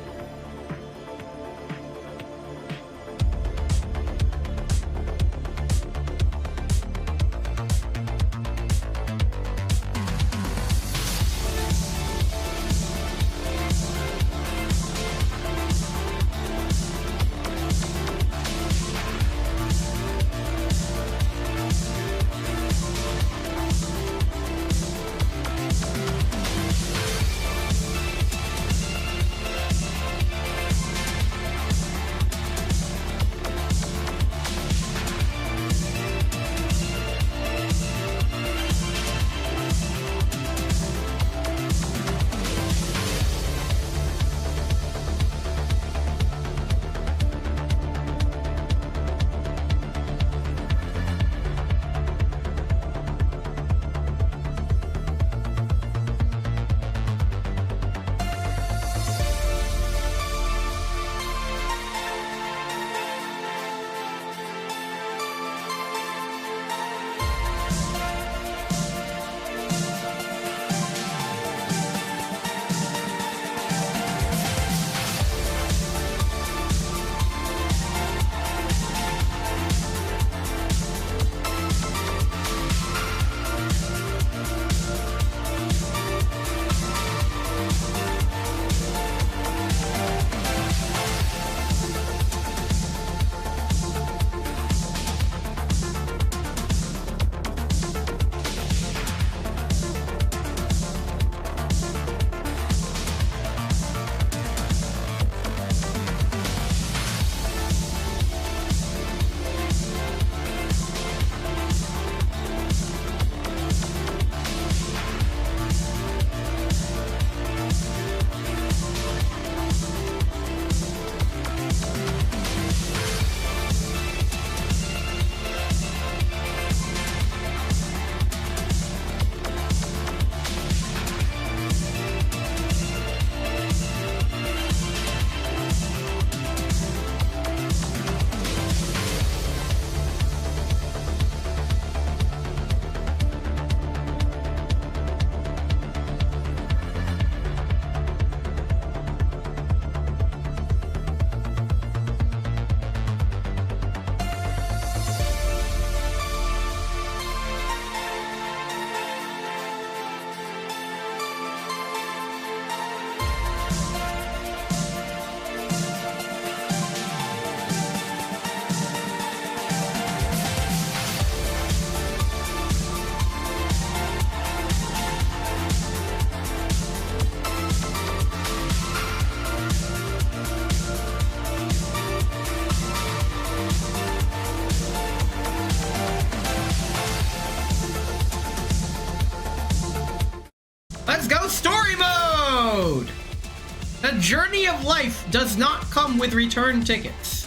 The journey of life does not come with return tickets.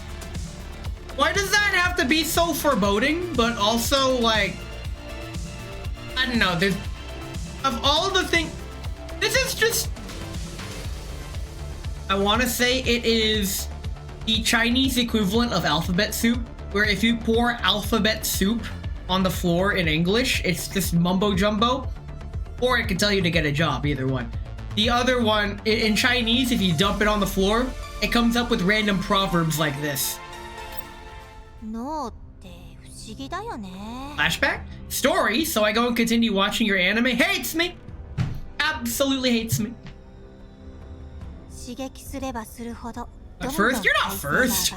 Why does that have to be so foreboding, but also like, I don't know, there's, of all the things, this is just, I want to say it is the Chinese equivalent of alphabet soup, where if you pour alphabet soup on the floor in English, it's just mumbo jumbo, or it can tell you to get a job, either one. The other one, in Chinese, if you dump it on the floor, it comes up with random proverbs like this. Flashback? Story, so I go and continue watching your anime, hates me! Absolutely hates me. But first, you're not first.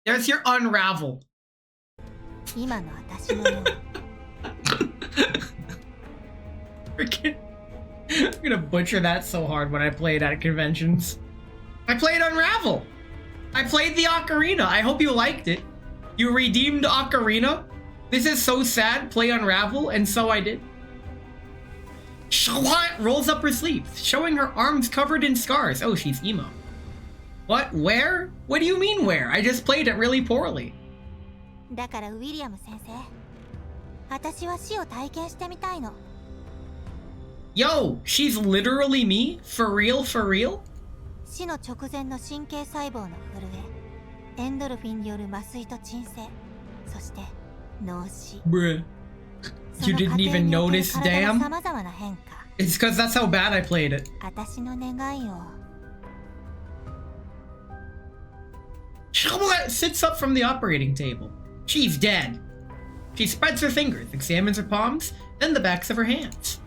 There's your unravel. Freaking, I'm gonna butcher that so hard when I play it at conventions. I played Unravel. I played the Ocarina. I hope you liked it. You redeemed Ocarina. This is so sad. Play Unravel, and so I did. Shawat rolls up her sleeves, showing her arms covered in scars. Oh, she's emo. What? Where? What do you mean where? I just played it really poorly. Yo, she's literally me? For real, for real? Bruh. You didn't even notice, damn? It's because that's how bad I played it. Shawat sits up from the operating table. She's dead. She spreads her fingers, examines her palms, then the backs of her hands.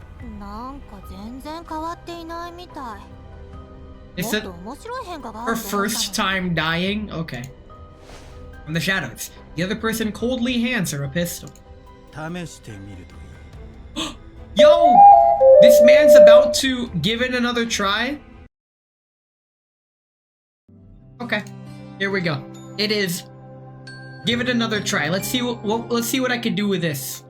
Is it her first time dying? Okay. From the shadows, the other person coldly hands her a pistol. Yo! This man's about to give it another try? Okay. Here we go. It is. Give it another try. Let's see what I can do with this.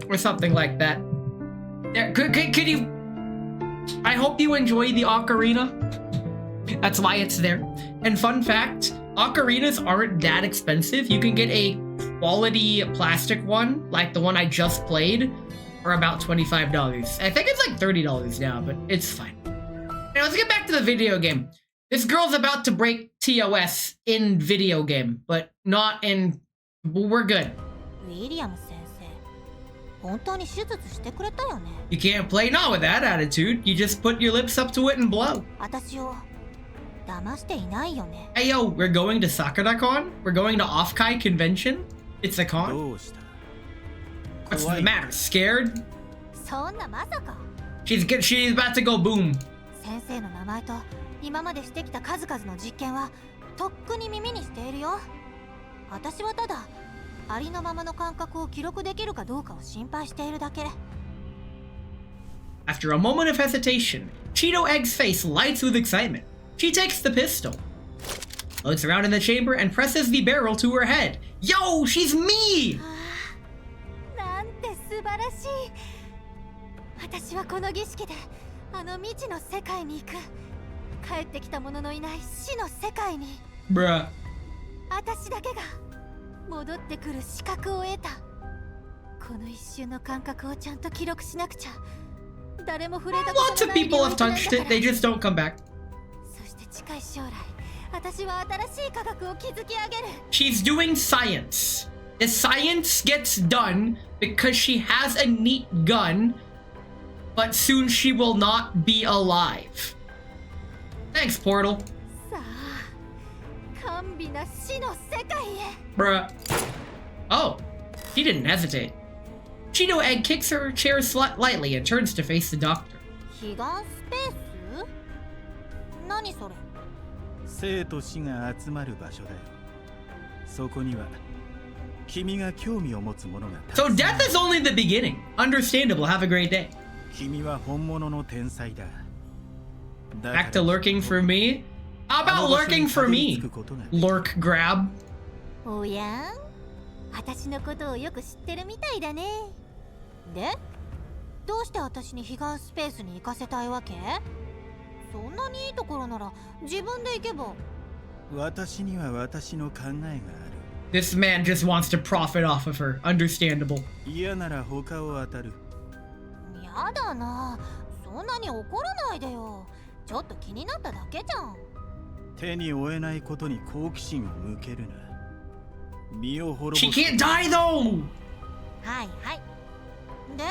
Or something like that. There, could you? I hope you enjoy the Ocarina. That's why it's there. And fun fact, Ocarinas aren't that expensive. You can get a quality plastic one, like the one I just played, for about $25. I think it's like $30 now, but it's fine. Now let's get back to the video game. This girl's about to break TOS in video game, but not in. We're good. You can't play not with that attitude. You just put your lips up to it and blow. Hey yo, we're going to SakuraCon? We're going to Off-Kai convention? It's a con? What's the matter? Scared? She's about to go boom. After a moment of hesitation, Cheeto Egg's face lights with excitement. She takes the pistol, looks around in the chamber, and presses the barrel to her head. Yo, she's me! 帰ってきた者のいない死の世界に Bruh. 私だけが戻ってくる資格を得た。この一瞬の感覚をちゃんと記録しなくちゃ。誰も触れたこと Lots の of ない people 領 have 域なんだ touched か it, ら。 they just don't come back. そして近い将来、私は新しい科学を築き上げる。 She's doing science. The science gets done because she has a neat gun, but soon she will not be alive. Thanks, Portal. さあ、甘美な死の世界へ。 Bruh. Oh, she didn't hesitate. Cheeto Egg kicks her chair lightly and turns to face the doctor. 彼岸スペース？何それ？生と死が集まる場所だよ。そこには君が興味を持つものがたくさ So ん death is only the beginning. Understandable. Have a great day. 君は本物の天才だ。だから Back to lurking for me? How about lurking for me? Lurk grab. おやん、私のことをよく知ってるみたいだね。で、どうして私に彼岸スペースに行かせたいわけ？そんなにいいところなら自分で行けば。私には私の考えがある。 This man just wants to profit off of her. Understandable. 嫌なら他を当たる。やだな、そんなに怒らないでよ。ちょっと気になっただけじゃん。手に負えないことに好奇心を向けるな。身を滅ぼ She す。 can't die though! はいはい。で、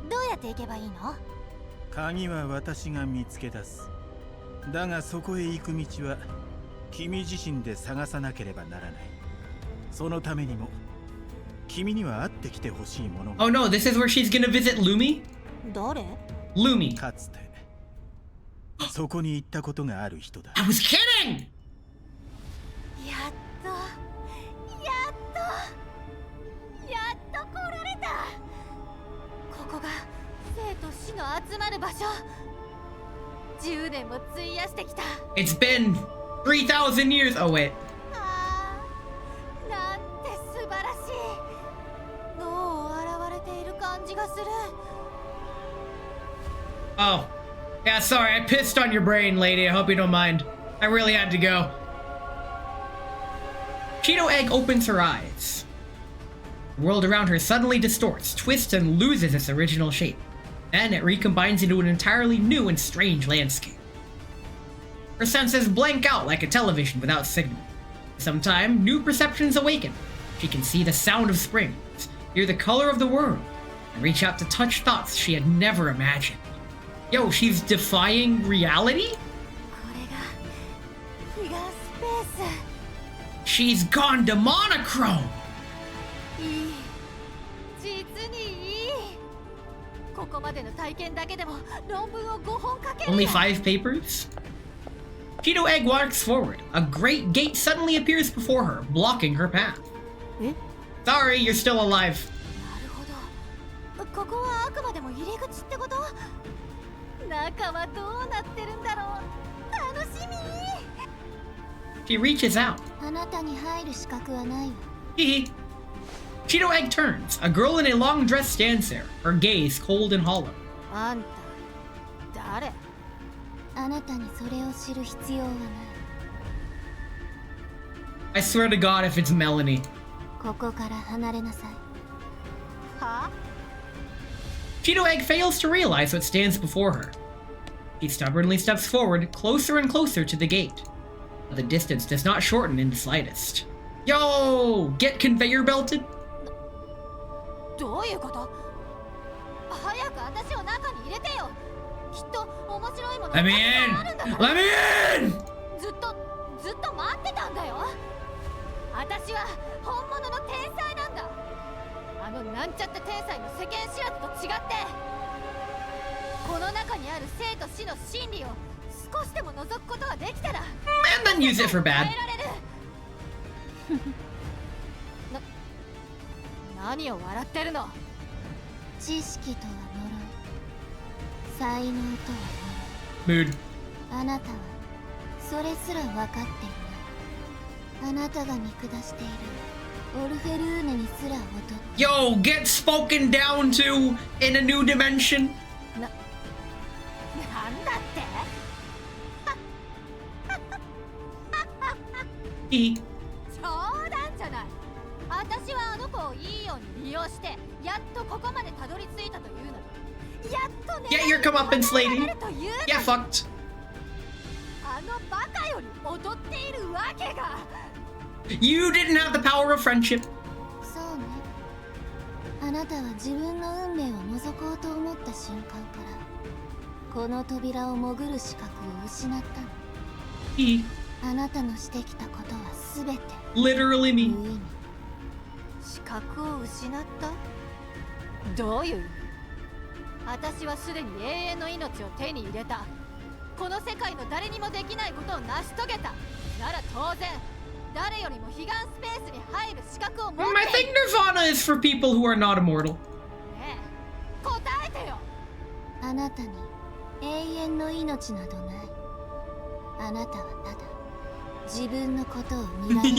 どうやって行けばいいの？鍵は私が見つけ出す。だがそこへ行く道は君自身で探さなければならない。そのためにも君には会ってきてほしいものが Oh no, this is where she's gonna visit Lumi? 誰？ Lumi. かつてそこに行ったことがある人だ。 I was kidding! やっと来られた。ここが生と死の集まる場所。10年も費やしてきた。 It's been 3,000 years. Oh wait. ああ、なんて素晴らしい。脳を洗われている感じがする。 Oh. Yeah, sorry, I pissed on your brain, lady. I hope you don't mind. I really had to go. Cheeto Egg opens her eyes. The world around her suddenly distorts, twists, and loses its original shape. Then it recombines into an entirely new and strange landscape. Her senses blank out like a television without signal. Sometime, new perceptions awaken. She can see the sound of springs, hear the color of the world, and reach out to touch thoughts she had never imagined. Yo, she's defying reality? これが彼岸スペース。 She's gone to monochrome! いい、実にいい。ここまでの体験だけでも論文を5本書ける。 Only 5 papers? Cheeto Egg walks forward. A great gate suddenly appears before her, blocking her path. え？ Sorry, you're still alive. なるほど。ここはあくまでも入り口ってこと？中はどうなってるんだろう。楽しみ。 She reaches out. あなたに入る資格はないわ。 Hee hee. Cheeto Egg turns. A girl in a long dress stands there, her gaze cold and hollow. あんた誰？あなたにそれを知る必要はない。 I swear to God if it's Melanie. ここから離れなさい。は？ Cheeto Egg fails to realize what stands before her. He stubbornly steps forward, closer and closer to the gate. But the distance does not shorten in the slightest. Yo! Get conveyor belted? どういうこと？早く私を中に入れてよ。きっと面白いものが Let me あるんだ in! から。 Let me in! ずっと待ってたんだよ。私は本物の天才なんだ。あのなんちゃって天才の世間知らずと違って、この中にある生と死の真理を少しでも覗くことができたら And then use it for 変 bad. えられる。何を笑ってるの？知識とは呪い、才能とは呪い。 Mood. あなたはそれすら分かっていない。あなたが見下しているオルフェルーネにすら劣って。 Yo, get spoken down to in a new dimension. なんだって？ He. 冗談じゃない。私はあの子をいいように利用してやっとここまでたどり着いたというのに、やっとね。 Get your comeuppance, lady. 叶えられるというのに Get fucked. あのバカより踊っているわけが。 You didn't have the power of friendship. そうね。あなたは自分の運命を覗こうと思った瞬間からこの扉を潜る資格を失ったの。 He. あなたのしてきたことはすべて Literally 無 me. 意味。資格を失った？どういう意味？私はすでに永遠の命を手に入れた。この世界の誰にもできないことを成し遂げた。なら当然誰よりも彼岸スペースに入る資格を持っている。 I think Nirvana is for people who are not immortal. ねえ、答えてよ。あなたに永遠の命などない。あなたはただ自分のことを見られる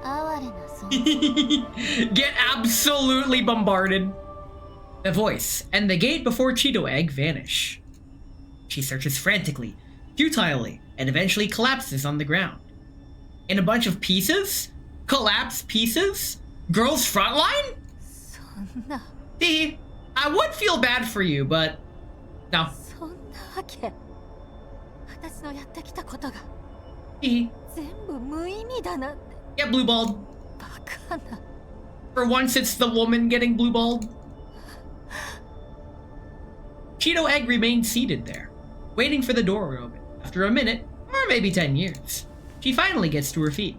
哀れな存在。 Get absolutely bombarded. The voice and the gate before Cheeto Egg vanish. She searches frantically, futilely, and eventually collapses on the ground. In a bunch of pieces? Collapsed pieces? Girl's frontline? そんな I would feel bad for you, but no. そんなわけ。私のやってきたことが He. 全部無意味だなんて。 Get blue balled. バカな。 For once, it's the woman getting blue balled. Cheeto Egg remained seated there, waiting for the door to open. After a minute, or maybe 10 years, she finally gets to her feet.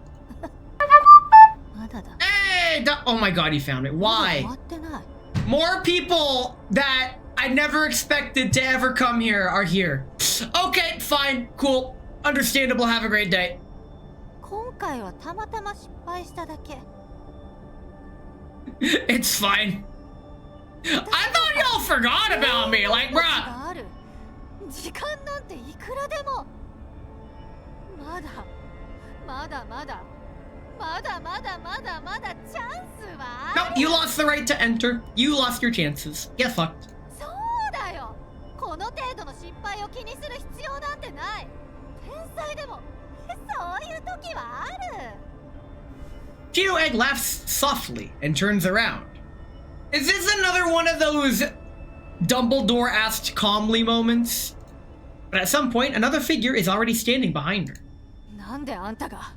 まだだ。 Hey! Oh my god, you found it. まだ Why? 終わってない。 More people that I never expected to ever come here are here. Okay, fine, cool, understandable, have a great day. 今回はたまたま失敗しただけ。 It's fine. I thought y'all forgot about me, like, bruh. ある。時間なんていくらでも。まだまだまだまだまだまだまだチャンスは。 Nope, you lost the right to enter. You lost your chances. Get fucked. そうだよ。この程度の失敗を気にする必要なんてない。天才でもそういう時はある。 Cheeto Egg laughs softly and turns around. Is this another one of those Dumbledore asked calmly moments? But at some point, another figure is already standing behind her. なんであんたが。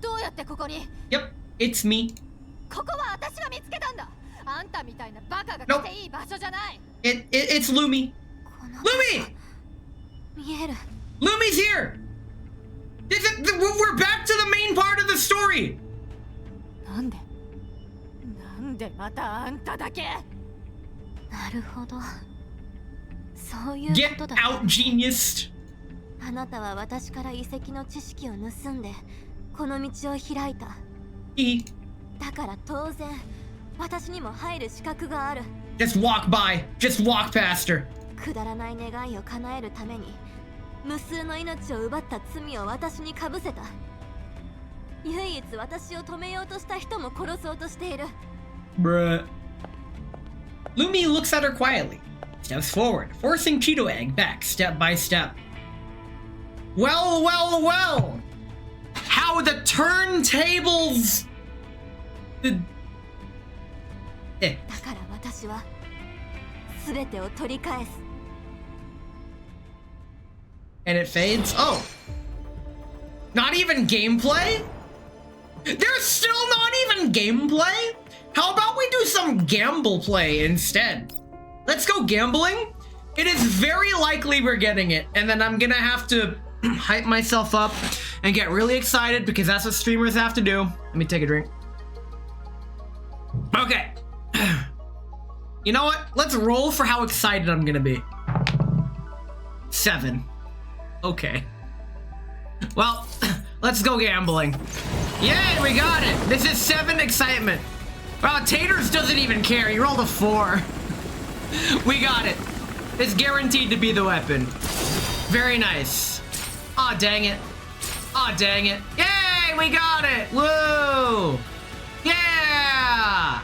どうやってここに。 Yep, it's me. ここは私が見つけたんだ。あんたみたいなバカが来ていい場所じゃない。 It's Lumi. この Lumi! 見える。 Lumi's here! We're back to the main part of the story! なんでまたあんただけ。なるほど。そういう Get ことだ。 out, genius! あなたは私から遺跡の知識を盗んでこの道を開いた。だから当然私にも入る資格がある。 Just walk by. Just walk past her. くだらない願いを叶えるために無数の命を奪った罪を私にかぶせた。唯一私を止めようとした人も殺そうとしている。 Bruh. Lumi looks at her quietly, steps forward, forcing Cheeto Egg back step by step. Well, well, well! How the turntables... The... だから私は全てを取り返す。 And it fades. Oh. Not even gameplay? There's still not even gameplay? How about we do some gamble play instead? Let's go gambling. It is very likely we're getting it. And then I'm gonna have to hype myself up and get really excited because that's what streamers have to do. Let me take a drink. Okay. You know what? Let's roll for how excited I'm gonna be. 7. Okay. Well, let's go gambling. Yay, we got it. This is 7 excitement. Wow, Taters doesn't even care. He rolled a 4. We got it. It's guaranteed to be the weapon. Very nice. Aw, dang it. Aw, dang it. Yay, we got it. Woo. Yeah.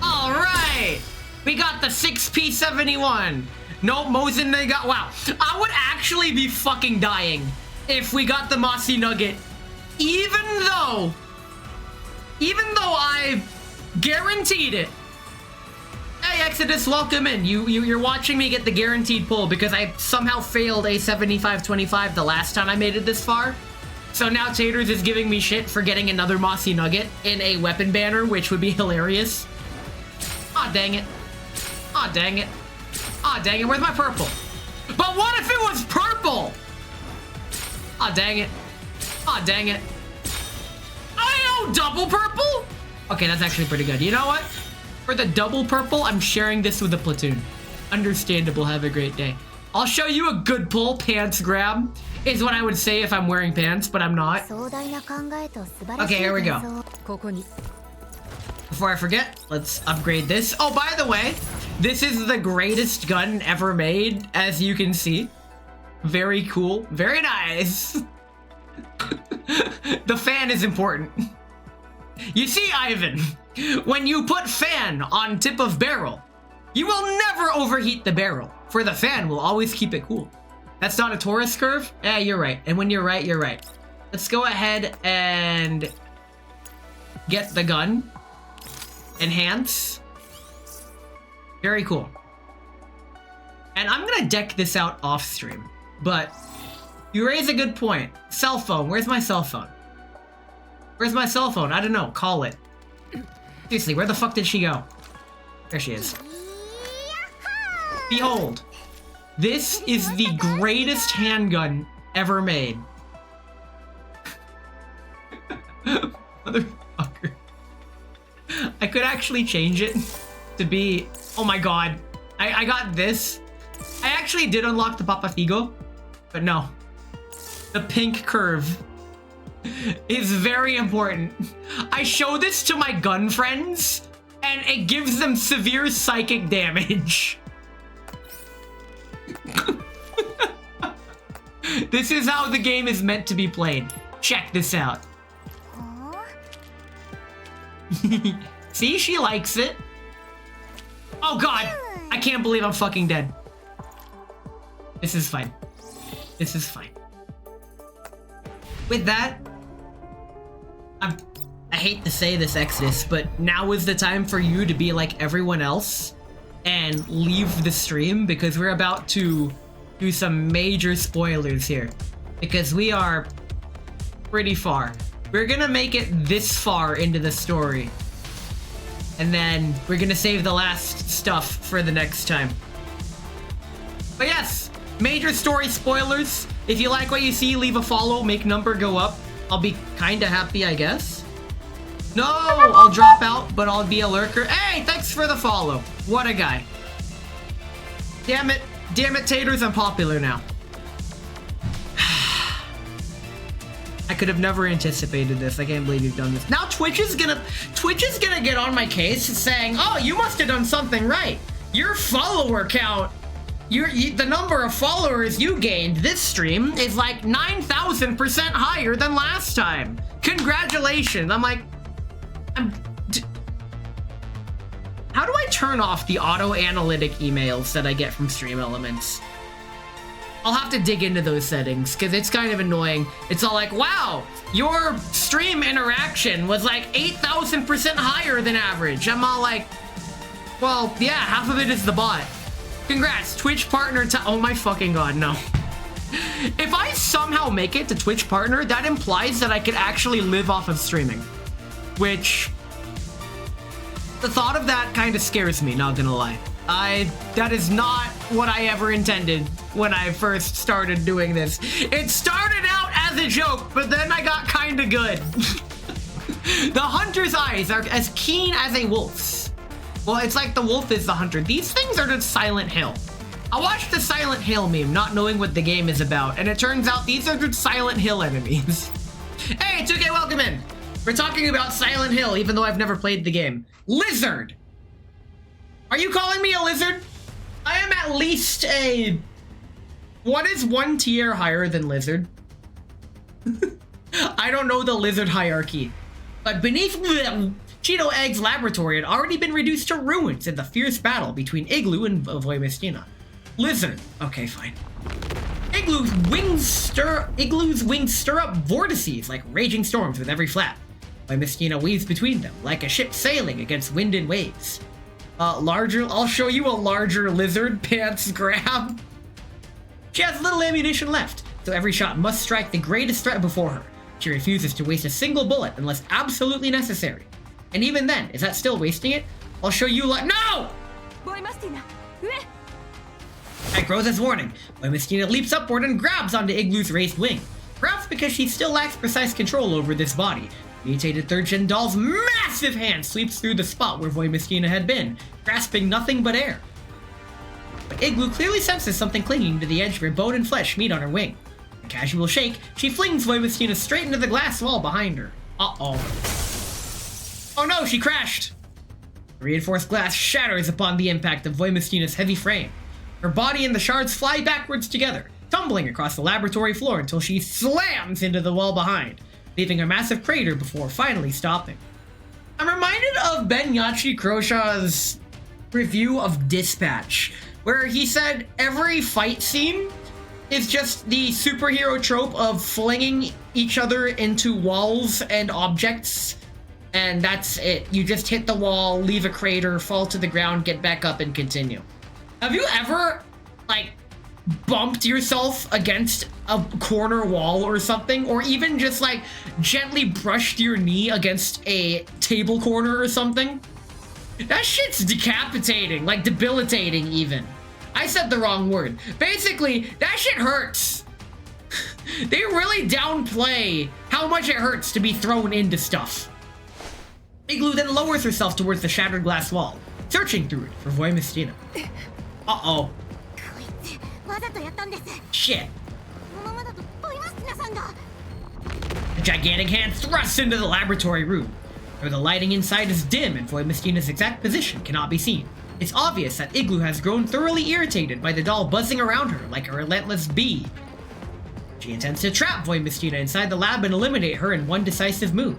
All right. We got the 6P71. Nope, Mosin, they got... Wow. I would actually be fucking dying if we got the Mossy Nugget, even though I guaranteed it. Hey Exodus, welcome in. You're watching me get the guaranteed pull because I somehow failed a 75-25 the last time I made it this far. So now Taters is giving me shit for getting another Mossy Nugget in a weapon banner, which would be hilarious. Aw, dang it. Aw, dang it. Aw, dang it. Where's my purple? But what if it was purple? Aw, dang it. Aw, dang it. Oh, double purple? Okay, that's actually pretty good. You know what? For the double purple, I'm sharing this with a platoon. Understandable. Have a great day. I'll show you a good pull. Pants grab is what I would say if I'm wearing pants, but I'm not. Okay, here we go. Before I forget, let's upgrade this. Oh, by the way, this is the greatest gun ever made, as you can see. Very cool. Very nice. The fan is important. You see, Ivan, when you put fan on tip of barrel, you will never overheat the barrel, for the fan will always keep it cool. That's not a Taurus curve? Yeah, you're right. And when you're right, you're right. Let's go ahead and get the gun. Enhance. Very cool. And I'm gonna deck this out off stream, but you raise a good point. Cell phone, where's my cell phone? Where's my cell phone? I don't know, call it. Seriously, where the fuck did she go? There she is. Behold, this is the greatest handgun ever made. Motherfucker. I could actually change it to be, oh my god. I got this. I actually did unlock the Papa Figo, but no. The pink curve is very important. I show this to my gun friends, and it gives them severe psychic damage. This is how the game is meant to be played. Check this out. See, she likes it. Oh god, I can't believe I'm fucking dead. This is fine. This is fine. With that, I hate to say this, Exodus, but now is the time for you to be like everyone else and leave the stream, because we're about to do some major spoilers here, because we are pretty far. We're gonna make it this far into the story, and then we're gonna save the last stuff for the next time. But yes, major story spoilers. If you like what you see, leave a follow, make number go up. I'll be kinda happy, I guess. No, I'll drop out, but I'll be a lurker. Hey, thanks for the follow. What a guy. Damn it, Taters, I'm popular now. I could have never anticipated this. I can't believe you've done this. Now Twitch is gonna get on my case saying, oh, you must have done something right. Your follower count, the number of followers you gained this stream is like 9,000% higher than last time. Congratulations. I'm like, how do I turn off the auto-analytic emails that I get from Stream Elements? I'll have to dig into those settings, because it's kind of annoying. It's all like, wow, your stream interaction was like 8,000% higher than average. I'm all like, well, yeah, half of it is the bot. Congrats, Twitch partner to— oh my fucking god, no. If I somehow make it to Twitch partner, that implies that I could actually live off of streaming. Which, the thought of that kind of scares me, not gonna lie. That is not what I ever intended when I first started doing this. It started out as a joke, but then I got kind of good. The hunter's eyes are as keen as a wolf's. Well, it's like the wolf is the hunter. These things are just Silent Hill. I watched the Silent Hill meme, not knowing what the game is about, and it turns out these are just Silent Hill enemies. Hey, 2K, welcome in. We're talking about Silent Hill, even though I've never played the game. Lizard! Are you calling me a lizard? I am at least a... what is one tier higher than lizard? I don't know the lizard hierarchy. But beneath Cheeto Egg's laboratory had already been reduced to ruins in the fierce battle between Igloo and Voy Mestina. Lizard. Okay, fine. Igloo's wings stir up vortices like raging storms with every flap. Boy Mystina weaves between them like a ship sailing against wind and waves. I'll show you a larger lizard pants grab. She has little ammunition left, so every shot must strike the greatest threat before her. She refuses to waste a single bullet unless absolutely necessary. And even then, is that still wasting it? I'll show you No! At Rosa's warning, Boy Mystina leaps upward and grabs onto Igloo's raised wing. Perhaps because she still lacks precise control over this body. Mutated third-gen doll's massive hand sweeps through the spot where Boy Mystina had been, grasping nothing but air. But Igloo clearly senses something clinging to the edge where bone and flesh meet on her wing. A casual shake, she flings Boy Mystina straight into the glass wall behind her. Uh-oh. Oh no, she crashed! The reinforced glass shatters upon the impact of Boy Mystina's heavy frame. Her body and the shards fly backwards together, tumbling across the laboratory floor until she slams into the wall behind, leaving a massive crater before finally stopping. I'm reminded of Ben Yachi Kroshaw's review of Dispatch, where he said every fight scene is just the superhero trope of flinging each other into walls and objects, and that's it. You just hit the wall, leave a crater, fall to the ground, get back up, and continue. Have you ever, bumped yourself against a corner wall or something, or even just gently brushed your knee against a table corner or something? That shit's decapitating, debilitating even. I said the wrong word. Basically, that shit hurts. They really downplay how much it hurts to be thrown into stuff. Igloo then lowers herself towards the shattered glass wall, searching through it for Boy Mystina. Uh-oh. Shit. A gigantic hand thrusts into the laboratory room, where the lighting inside is dim and Boy Mystina's exact position cannot be seen. It's obvious that Igloo has grown thoroughly irritated by the doll buzzing around her like a relentless bee. She intends to trap Boy Mystina inside the lab and eliminate her in one decisive move.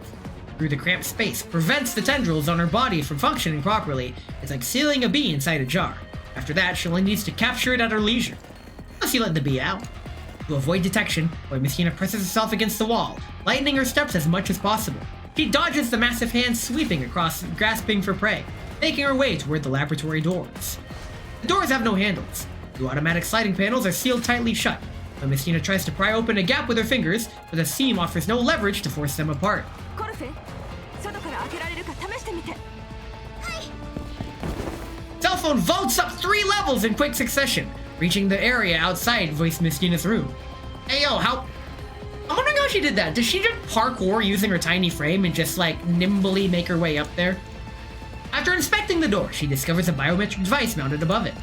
Through the cramped space, prevents the tendrils on her body from functioning properly. It's like sealing a bee inside a jar. After that, she only needs to capture it at her leisure. Unless you let the bee out. To avoid detection, Boy Mystina presses herself against the wall, lightening her steps as much as possible. She dodges the massive hand sweeping across, grasping for prey, making her way toward the laboratory doors. The doors have no handles. The automatic sliding panels are sealed tightly shut. Boy Mystina tries to pry open a gap with her fingers, but the seam offers no leverage to force them apart. Cell phone vaults up 3 levels in quick succession, reaching the area outside Boy Mystina's room. Hey yo, I'm wondering how she did that. Does she just parkour using her tiny frame and just nimbly make her way up there? After inspecting the door, she discovers a biometric device mounted above it.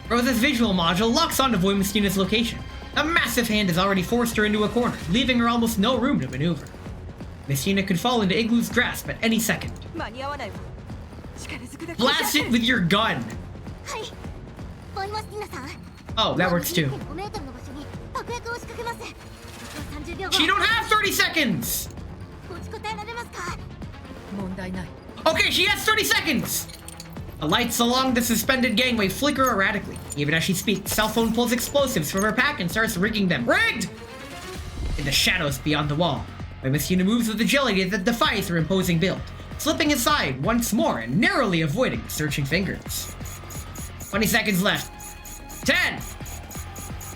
Rosa's visual module locks onto Boy Mystina's location. A massive hand has already forced her into a corner, leaving her almost no room to maneuver. Mystina could fall into Igloo's grasp at any second. Blast it with your gun! Oh, that works too. She don't have 30 seconds! Okay, she has 30 seconds! The lights along the suspended gangway flicker erratically. Even as she speaks, cell phone pulls explosives from her pack and starts rigging them. Rigged! In the shadows beyond the wall, Boy Mystina moves with agility that defies her imposing build, slipping aside once more and narrowly avoiding the searching fingers. 20 seconds left. 10,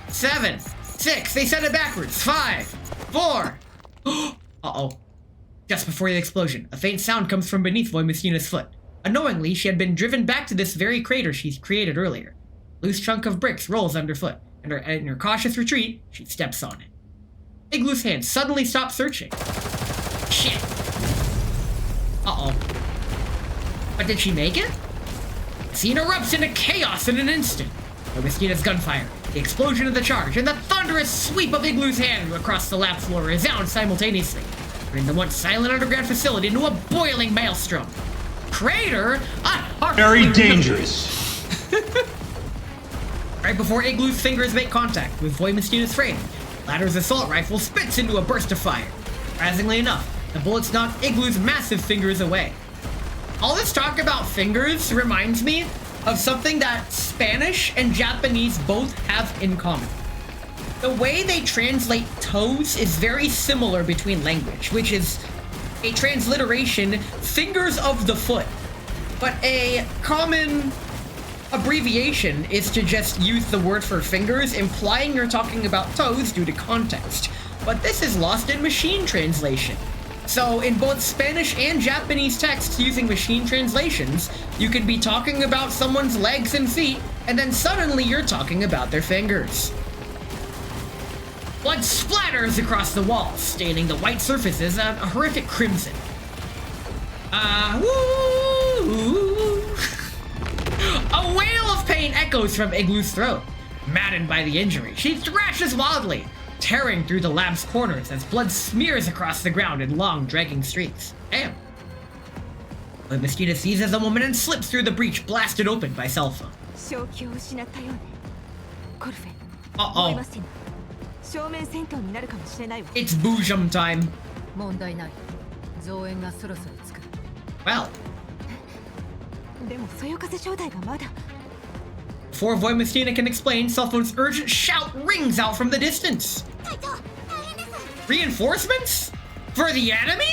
7, 6, they set it backwards. 5, 4. Uh-oh. Just before the explosion, a faint sound comes from beneath Boy Mystina's foot. Unknowingly, she had been driven back to this very crater she created earlier. A loose chunk of bricks rolls underfoot, and in her cautious retreat, she steps on it. Igloo's hand suddenly stops searching. Shit. Uh-oh. But did she make it? The scene erupts into chaos in an instant. Boy Mystina's gunfire, the explosion of the charge, and the thunderous sweep of Igloo's hand across the lab floor resound simultaneously, turning the once silent underground facility into a boiling maelstrom. Crater? Very dangerous. Right before Igloo's fingers make contact with Boy Mystina's frame, the latter's assault rifle spits into a burst of fire. Surprisingly enough, the bullets knock Igloo's massive fingers away. All this talk about fingers reminds me of something that Spanish and Japanese both have in common. The way they translate toes is very similar between language, which is a transliteration, fingers of the foot. But a common abbreviation is to just use the word for fingers, implying you're talking about toes due to context. But this is lost in machine translation. So in both Spanish and Japanese texts using machine translations, you could be talking about someone's legs and feet, and then suddenly you're talking about their fingers. Blood splatters across the walls, staining the white surfaces a horrific crimson. Woo! A wail of pain echoes from Igloo's throat. Maddened by the injury, she thrashes wildly, tearing through the lab's corners as blood smears across the ground in long, dragging streaks. Damn. But Mosquito seizes the woman and slips through the breach blasted open by cell phone. Uh-oh. It's Boojum time. Well. Before Voimastina can explain, cell phone's urgent shout rings out from the distance. Reinforcements? For the enemy?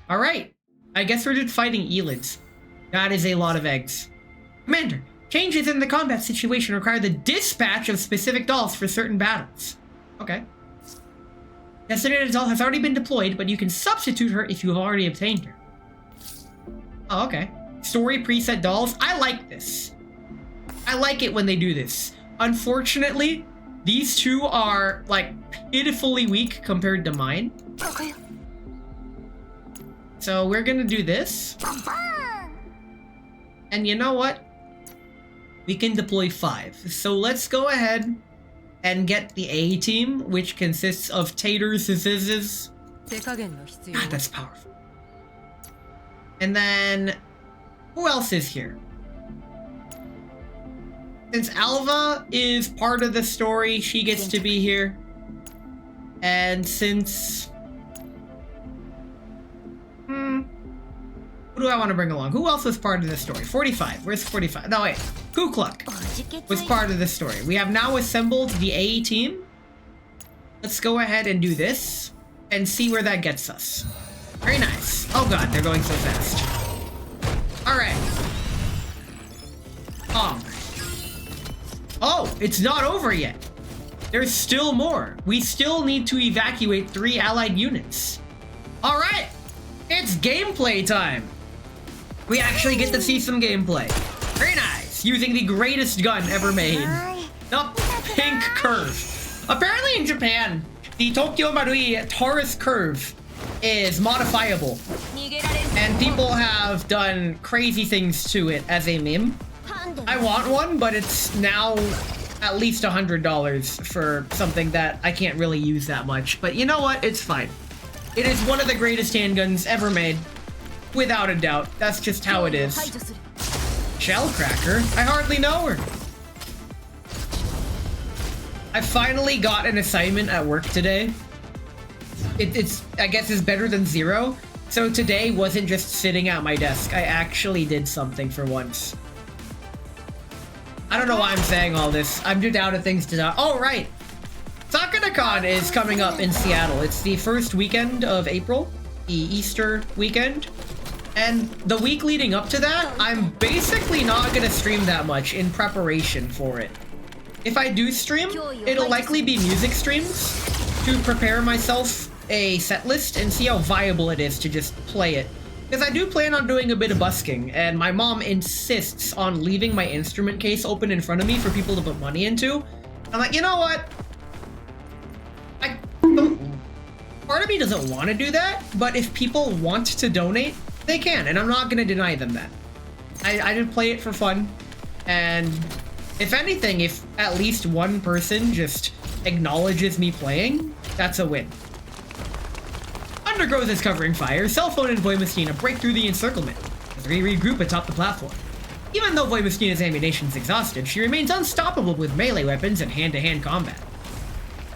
Alright. I guess we're just fighting elids. That is a lot of eggs. Commander, changes in the combat situation require the dispatch of specific dolls for certain battles. Okay. Designated doll has already been deployed, but you can substitute her if you have already obtained her. Oh, okay. Story preset dolls. I like this. I like it when they do this. Unfortunately, these two are, like, pitifully weak compared to mine. Okay. So we're gonna do this. And you know what? We can deploy 5. So let's go ahead and get the A team, which consists of taters, zizzes. Ah, that's powerful. And then, who else is here? Since Alva is part of the story, she gets to be here. And since... Who do I want to bring along? Who else was part of the story? 45. Where's 45? No, wait. Kukluk was part of the story. We have now assembled the A team. Let's go ahead and do this and see where that gets us. Very nice. Oh god, they're going so fast. Alright. Oh, it's not over yet. There's still more. We still need to evacuate 3 allied units. Alright. It's gameplay time. We actually get to see some gameplay. Very nice. Using the greatest gun ever made. The pink curve. Apparently in Japan, the Tokyo Marui Taurus curve is modifiable. And people have done crazy things to it as a meme. I want one, but it's now at least $100 for something that I can't really use that much. But you know what? It's fine. It is one of the greatest handguns ever made. Without a doubt. That's just how it is. Shellcracker? I hardly know her. I finally got an assignment at work today. It's I guess is better than 0. So today wasn't just sitting at my desk. I actually did something for once. I don't know why I'm saying all this. I'm just out of things to do. Oh, right. SakuraCon is coming up in Seattle. It's the first weekend of April, the Easter weekend. And the week leading up to that, I'm basically not going to stream that much in preparation for it. If I do stream, it'll likely be music streams to prepare myself a set list and see how viable it is to just play it. Because I do plan on doing a bit of busking, and my mom insists on leaving my instrument case open in front of me for people to put money into. I'm like, you know what? Part of me doesn't want to do that, but if people want to donate, they can, and I'm not going to deny them that. I did play it for fun, and if anything, if at least one person just acknowledges me playing, that's a win. Undergrowth is covering fire. Cell phone and Voimastina break through the encirclement as we regroup atop the platform. Even though Voimastina's ammunition is exhausted, she remains unstoppable with melee weapons and hand-to-hand combat.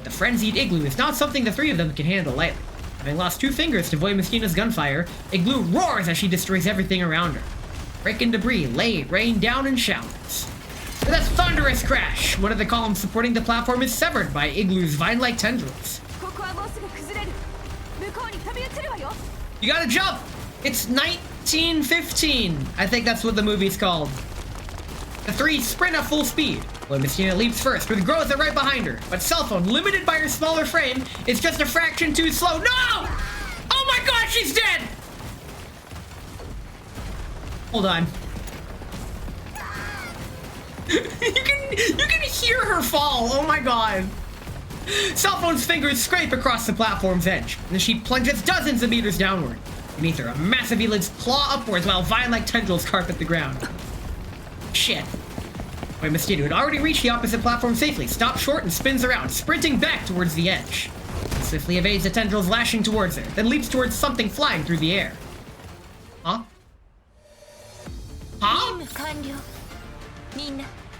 the frenzied Igloo is not something the three of them can handle lightly. Having lost 2 fingers to Voimistina's gunfire, Igloo roars as she destroys everything around her. Breaking debris rain down in showers. With a thunderous crash, one of the columns supporting the platform is severed by Igloo's vine-like tendrils. You gotta jump! It's 1915. I think that's what the movie's called. The three sprint at full speed. Voimistina leaps first, with Grotha right behind her. But Cellphone, limited by her smaller frame, is just a fraction too slow. No! Oh my god, she's dead! Hold on. you can hear her fall. Oh my god. Cellphone's fingers scrape across the platform's edge, and she plunges dozens of meters downward. Beneath her, a massive elids claw upwards while vine-like tendrils carpet the ground. Shit. Voimistina had already reached the opposite platform safely, stops short and spins around, sprinting back towards the edge. She swiftly evades the tendrils lashing towards her, then leaps towards something flying through the air. Huh? Huh?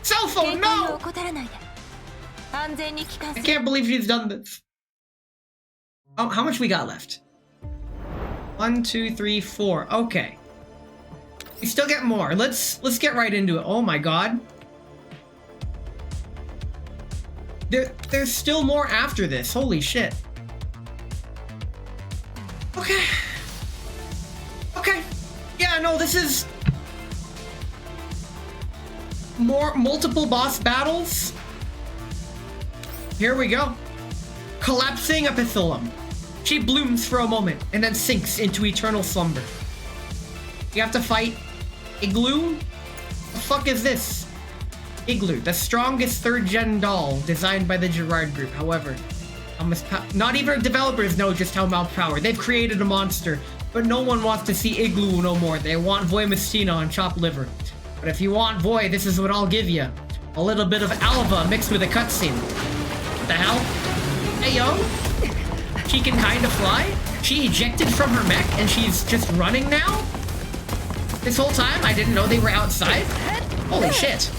Cellphone, no! I can't believe she's done this. Oh, how much we got left? 1, 2, 3, 4. Okay. We still get more. Let's get right into it. Oh my god. There's still more after this. Holy shit. Okay. Okay. Yeah, no, this is multiple boss battles. Here we go. Collapsing epithelum. She blooms for a moment and then sinks into eternal slumber. You have to fight Igloo? The fuck is this? Igloo, the strongest 3rd-gen doll designed by the Gerard Group. However, not even developers know just how malpowered. They've created a monster, but no one wants to see Igloo no more. They want Voimistina on chopped liver. But if you want Voy, this is what I'll give you. A little bit of Alva mixed with a cutscene. What the hell? Hey, yo? She can kind of fly? She ejected from her mech and she's just running now? This whole time, I didn't know they were outside? Holy shit.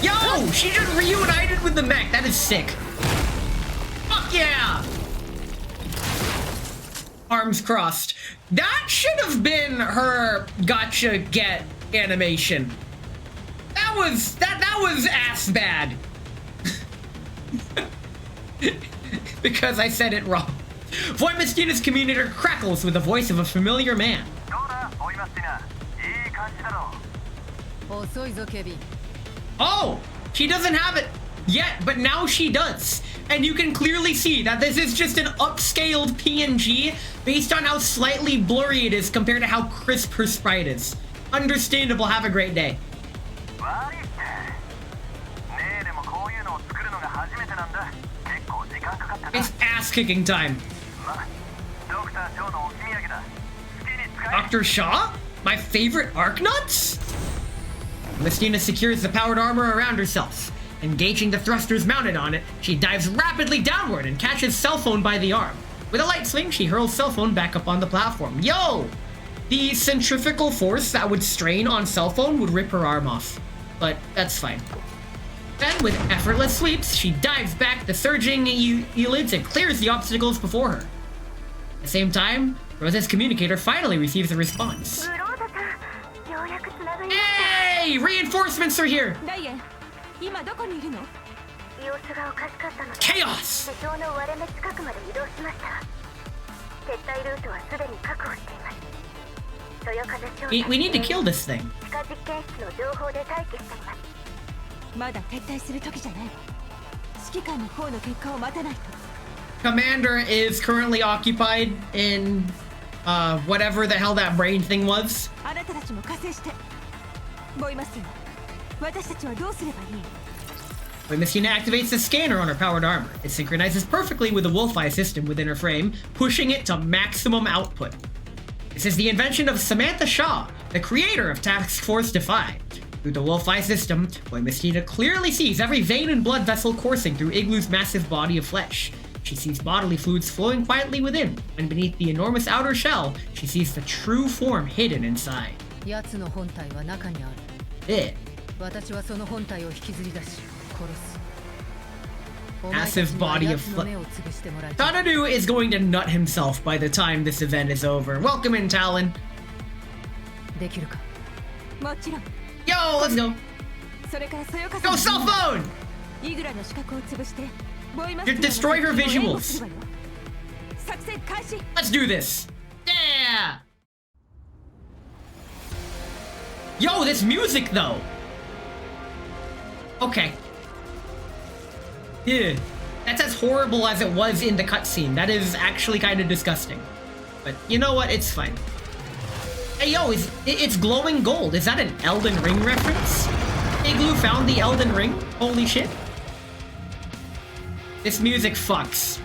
Yo! She just reunited with the mech. That is sick. Fuck yeah! Arms crossed. That should have been her gotcha get animation. That was ass bad. Because I said it wrong. Voimistina's communicator crackles with the voice of a familiar man. Oh! She doesn't have it yet, but now she does. And you can clearly see that this is just an upscaled PNG based on how slightly blurry it is compared to how crisp her sprite is. Understandable. Have a great day. It's ass-kicking time. Dr. Shaw? My favorite Arknuts? Voimistina secures the powered armor around herself. Engaging the thrusters mounted on it, she dives rapidly downward and catches Cellphone by the arm. With a light swing, she hurls Cellphone back up on the platform. Yo! The centrifugal force that would strain on Cellphone would rip her arm off. But that's fine. Then, with effortless sweeps, she dives back the surging elids and clears the obstacles before her. At the same time, Rose's communicator finally receives a response. Hey! Reinforcements are here! Chaos! We need to kill this thing. Commander is currently occupied in whatever the hell that brain thing was. Voimistina activates the scanner on her powered armor. It synchronizes perfectly with the Wolf-Eye system within her frame, pushing it to maximum output. This is the invention of Samantha Shaw, the creator of Task Force Defy. Through the Wolf-Eye system, Voimistina clearly sees every vein and blood vessel coursing through Igloo's massive body of flesh. She sees bodily fluids flowing quietly within, and beneath the enormous outer shell, she sees the true form hidden inside. Massive body of Tadadu is going to nut himself by the time this event is over. Welcome in, Talon. できるかもちろん Yo, let's go. それからそよか Go, cell phone! イグラの資格を潰してボイマス You destroy her visuals. 作戦開始 Let's do this. Yeah! Yo, this music though. Okay. Yeah. That's as horrible as it was in the cutscene. That is actually kind of disgusting. But you know what? It's fine. Hey, yo, it's glowing gold. Is that an Elden Ring reference? Igloo found the Elden Ring? Holy shit. This music fucks.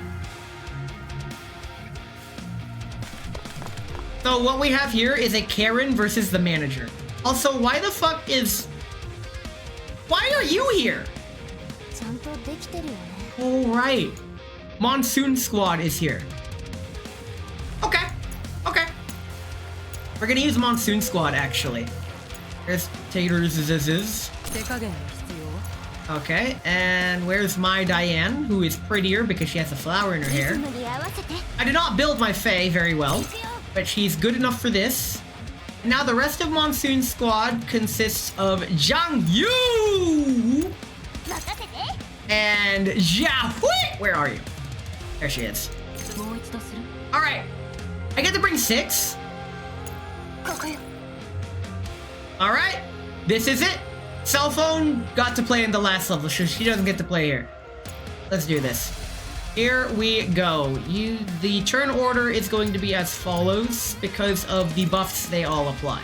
So what we have here is a Karen versus the manager. Also, why the fuck is... Why are you here? ちゃんとできてるよね Oh, right. Monsoon Squad is here. Okay. Okay. We're gonna use Monsoon Squad, actually. There's Taters. 手加減の必要 Okay, and where's my Diane, who is prettier because she has a flower in her リ hair? ズムに合わせて I did not build my Fae very well, but she's good enough for this. Now the rest of Monsoon Squad consists of Zhang Yu 任せて and Jia Hui. Where are you? There she is. もう一度する All right, I get to bring 6. ここよ All right, this is it. Cell phone got to play in the last level, so she doesn't get to play here. Let's do this. Here we go. The turn order is going to be as follows because of the buffs they all apply.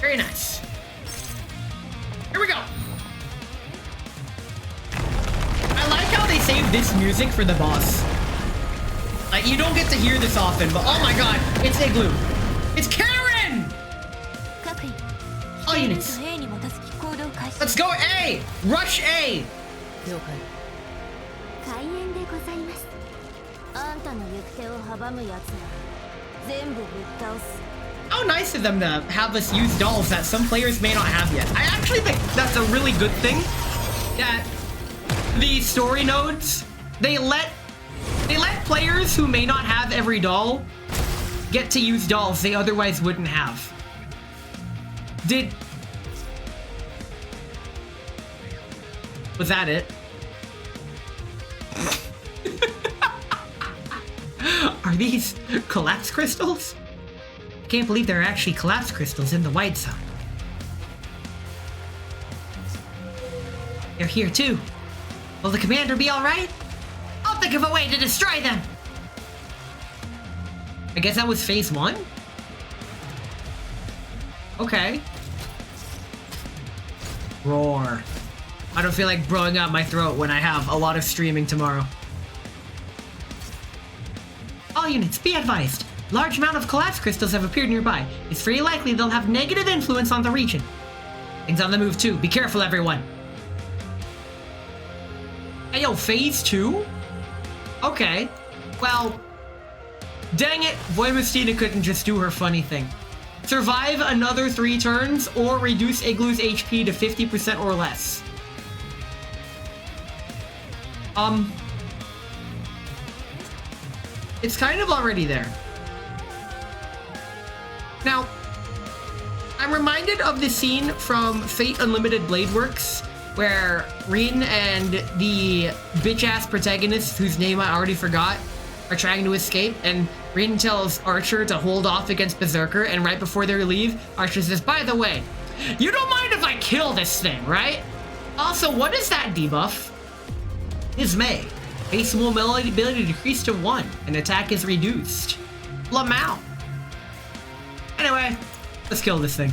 Very nice. Here we go. I like how they save this music for the boss. Like, you don't get to hear this often, but oh my god, it's Igloo. It's Karen! 各位 All units. A に基づき行動開始 Let's go A! Rush A! 了解開演でございますあんたの行く手を阻むやつなら全部ぶっ倒す How nice of them to have us use dolls that some players may not have yet. I actually think that's a really good thing that the story nodes, they let players who may not have every doll get to use dolls they otherwise wouldn't have. Was that it? Are these collapse crystals? I can't believe there are actually collapse crystals in the White Zone. They're here too. Will the commander be alright? I'll think of a way to destroy them! I guess that was phase 1? Okay. Roar. I don't feel like blowing out my throat when I have a lot of streaming tomorrow. All units, be advised. Large amount of collapse crystals have appeared nearby. It's very likely they'll have negative influence on the region. Things on the move too. Be careful, everyone. Hey, yo, phase 2? Okay. Well, dang it, Voimastina couldn't just do her funny thing. Survive another 3 turns or reduce Igloo's HP to 50% or less. It's kind of already there. Now, I'm reminded of the scene from Fate Unlimited Blade Works where Rin and the bitch-ass protagonist, whose name I already forgot, are trying to escape, and Rin tells Archer to hold off against Berserker, and right before they leave, Archer says, by the way, you don't mind if I kill this thing, right? Also, what is that debuff? Ismay. Base mobility ability decreased to 1, and attack is reduced. Lamau. Anyway, let's kill this thing.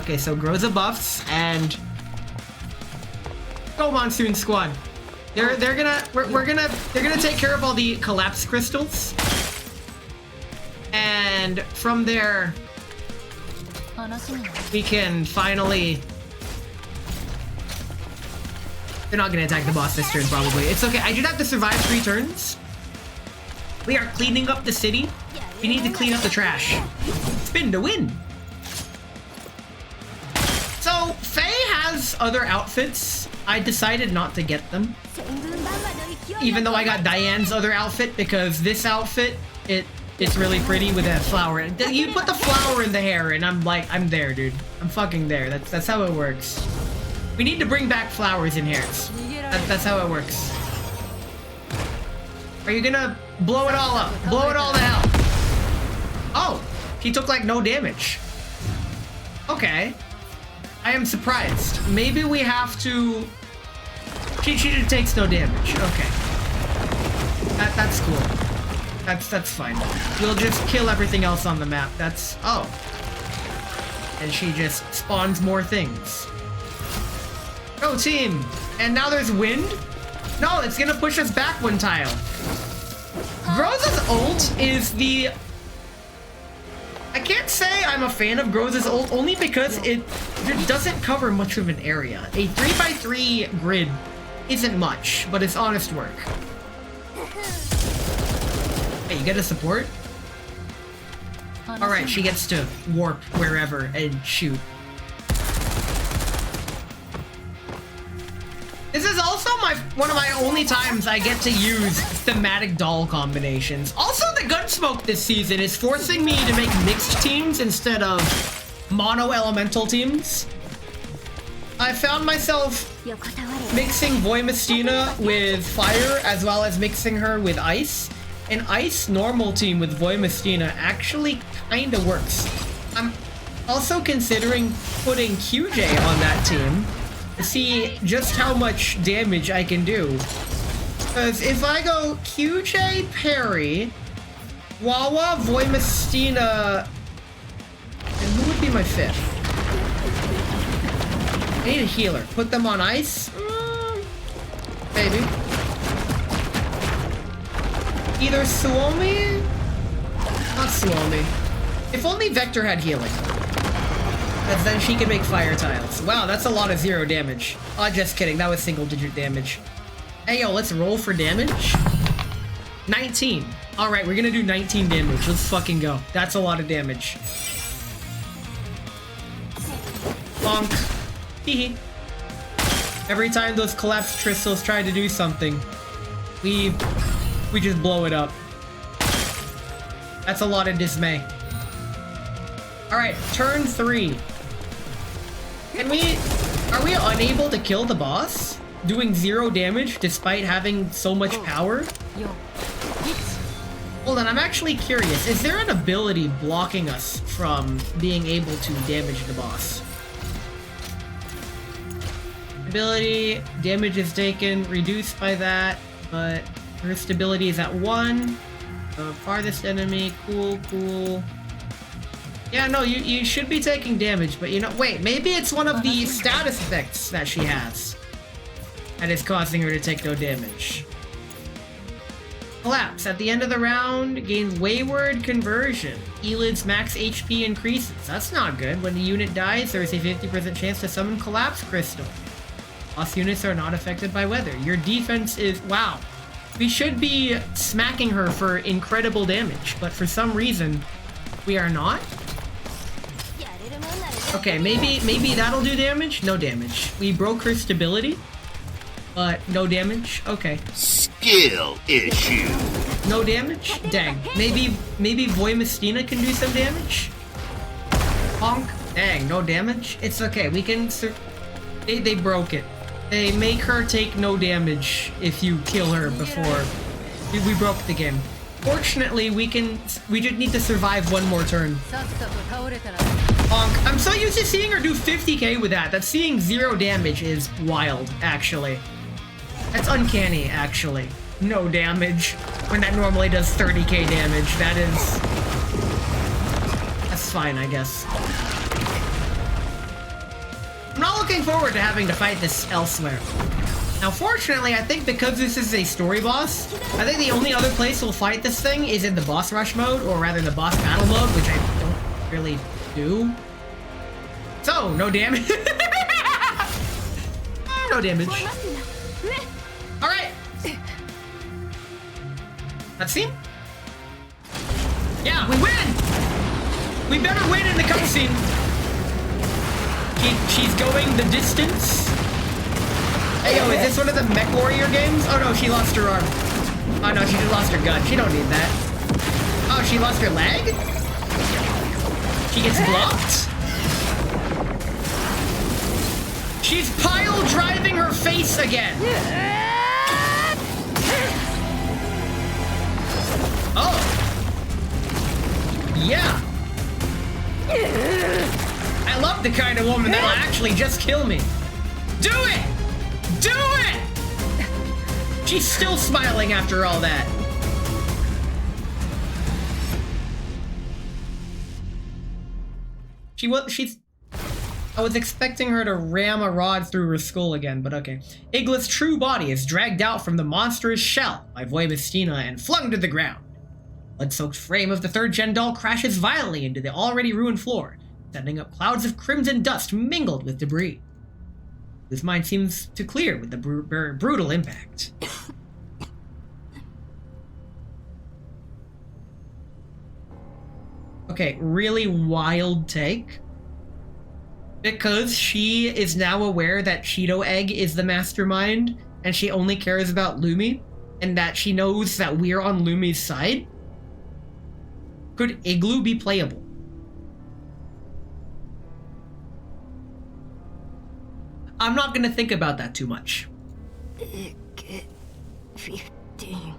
Okay, so Groza buffs and go Monsoon Squad. They're gonna take care of all the collapse crystals, and from there we can finally. They're not gonna attack the boss this turn, probably. It's okay. I do have to survive 3 turns. We are cleaning up the city. We need to clean up the trash. Spin to win. So Faye has Diane's other outfits, I decided not to get them. Even though I got Diane's other outfit, because this outfit, it's really pretty with that flower. You put the flower in the hair and I'm like, I'm there, dude. I'm fucking there. That's how it works. We need to bring back flowers in hairs. That's how it works. Are you gonna blow it all up? Blow it all to hell. Oh, he took like no damage. Okay. I am surprised. Maybe we have to... She takes no damage. Okay. That's cool. That's fine. We'll just kill everything else on the map. That's... Oh. And she just spawns more things. Go team! And now there's wind? No, it's gonna push us back one tile. Groza's ult is the... I can't say I'm a fan of Groza's ult only because it doesn't cover much of an area. A 3x3 grid isn't much, but it's honest work. Hey, you get a support? Alright, she gets to warp wherever and shoot. This is also one of my only times I get to use thematic doll combinations. Also, the Gunsmoke this season is forcing me to make mixed teams instead of mono elemental teams. I found myself mixing Voimistina with fire as well as mixing her with ice. An ice normal team with Voimistina actually kinda works. I'm also considering putting QJ on that team to see just how much damage I can do. Because if I go QJ Perry, Wawa, Voimistina, and who would be my fifth? I need a healer. Put them on ice? Maybe. Either Suomi? Not Suomi. If only Vector had healing. Because then she can make fire tiles. Wow, that's a lot of 0 damage. Oh, just kidding. That was single-digit damage. Hey, yo, let's roll for damage. 19. Alright, we're gonna do 19 damage. Let's fucking go. That's a lot of damage. Bonk. Hee hee. Every time those collapsed crystals try to do something, we just blow it up. That's a lot of dismay. Alright, turn 3. Are we unable to kill the boss? Doing 0 damage despite having so much power? Hold on, I'm actually curious. Is there an ability blocking us from being able to damage the boss? Ability, damage is taken, reduced by that, but her stability is at 1. The farthest enemy, cool. Yeah, no, you should be taking damage, but you know, wait, maybe it's one of the status effects that she has that is causing her to take no damage. Collapse. At the end of the round, gain Wayward Conversion. Elid's max HP increases. That's not good. When the unit dies, there is a 50% chance to summon Collapse Crystal. Boss units are not affected by weather. Your defense is... Wow. We should be smacking her for incredible damage, but for some reason, we are not. Okay, maybe that'll do damage? No damage. We broke her stability, but no damage? Okay. Skill issue. No damage? Dang. Maybe Voimistina can do some damage? Honk. Dang, no damage? It's okay. We can... They broke it. They make her take no damage if you kill her before. We broke the game. Fortunately, we just need to survive one more turn. Honk. I'm so used to seeing her do 50k with that seeing 0 damage is wild, actually. That's uncanny, actually. No damage. When that normally does 30k damage. That's fine, I guess. I'm not looking forward to having to fight this elsewhere. Now, fortunately, I think because this is a story boss, I think the only other place we'll fight this thing is in the boss rush mode, or rather the boss battle mode, which I don't really do. So, no damage. No damage. Alright. Cutscene? Yeah, we win! We better win in the cutscene. She's going the distance. Hey, yo, is this one of the Mech Warrior games? Oh, no, she lost her arm. Oh, no, she just lost her gun. She don't need that. Oh, she lost her leg? She gets blocked? She's pile driving her face again. Oh. Yeah. I love the kind of woman that'll actually just kill me. Do it! Do it! She's still smiling after all that. I was expecting her to ram a rod through her skull again, but okay. Igla's true body is dragged out from the monstrous shell by Voimistina and flung to the ground. Blood-soaked frame of the third-gen doll crashes violently into the already ruined floor, sending up clouds of crimson dust mingled with debris. His mind seems to clear with the brutal impact. Okay, really wild take. Because she is now aware that Cheeto Egg is the mastermind, and she only cares about Lumi, and that she knows that we're on Lumi's side. Could Igloo be playable? I'm not gonna think about that too much. Egg 15.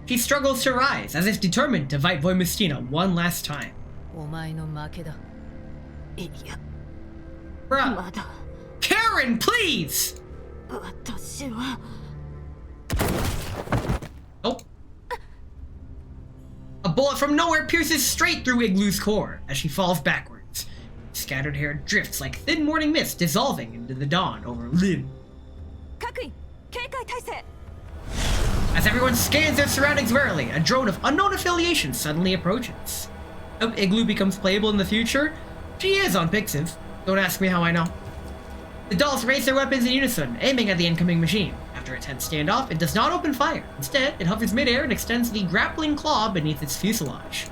She struggles to rise, as if determined to fight Voimistina one last time. お前の負けだ。いや、 Bruh. まだ Karen, please! 私は。 Nope. A bullet from nowhere pierces straight through Igloo's core as she falls backwards. Scattered hair drifts like thin morning mist dissolving into the dawn over Lynn. 各員、警戒態勢。 As everyone scans their surroundings warily, a drone of unknown affiliation suddenly approaches. Hope Igloo becomes playable in the future? She is on Pixiv. Don't ask me how I know. The dolls raise their weapons in unison, aiming at the incoming machine. After a tense standoff, it does not open fire. Instead, it hovers midair and extends the grappling claw beneath its fuselage.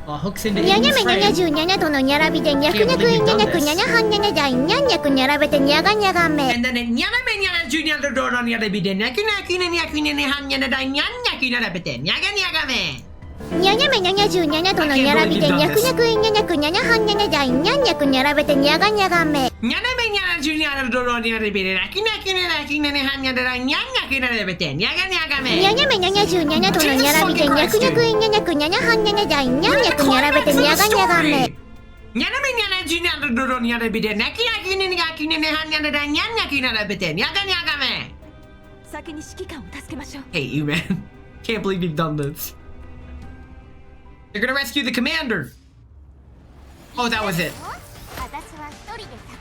While hooks into Igloo's frame... 77との並びでニャクニャクイニャニャクニャニャハンニャニャダイニャニャク並べてニャガニャガメ And then it nyana me nyana junior the door on the other bid nyaku nyaku nyaku nyaku han nyana dai nyaku narabete nyaga nyaga me. ニャニャメニャニャ17との並びでニャクニャクイニャニャクニャニャハンニャニャダイニャニャク並べてニャガニャガメ Nyana me nyana junior the door on the other bid nyaku nyaku nyaku han nyana dai nyaku narabete nyaga nyaga me. ニャニャメニャニャ17との並びでニャクニャクイニャニャクニャニャハンニャニャダイニャニャク並べてニャガニャガメ Nyana me nyana junior the door on the other bid nyaku nyaku nyaku han nyana dai nyaku narabete nyaga nyaga me. 先に指揮官を助けましょう。 Hey you man. Can't believe you've done this. They're gonna rescue the commander. Oh, that was it.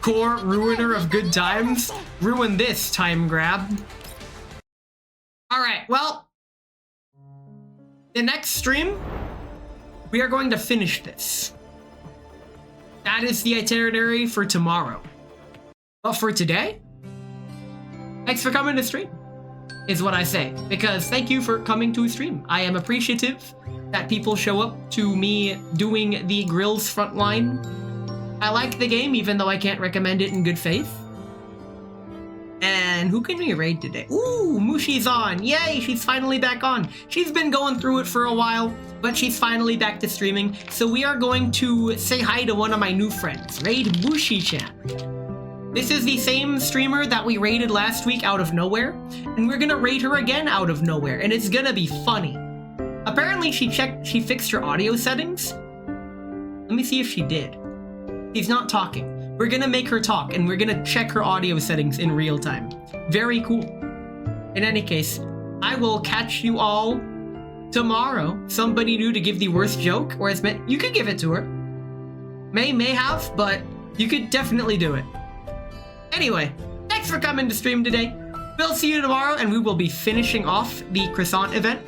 Core ruiner of good times. Ruin this time grab. Alright, well. The next stream, we are going to finish this. That is the itinerary for tomorrow. But for today, thanks for coming to stream, is what I say. Because thank you for coming to stream. I am appreciative that people show up to me doing the Grills frontline. I like the game, even though I can't recommend it in good faith. And who can we raid today? Ooh, Mushi's on. Yay, she's finally back on. She's been going through it for a while, but she's finally back to streaming. So we are going to say hi to one of my new friends, raid Mushi-chan. This is the same streamer that we raided last week out of nowhere, and we're gonna raid her again out of nowhere, and it's gonna be funny. Apparently she fixed her audio settings. Let me see if she did. She's not talking. We're gonna make her talk and we're gonna check her audio settings in real time. Very cool. In any case, I will catch you all tomorrow. Somebody new to give the worst joke, or it's meant you could give it to her. May have, but you could definitely do it. Anyway, thanks for coming to stream today. We'll see you tomorrow and we will be finishing off the croissant event.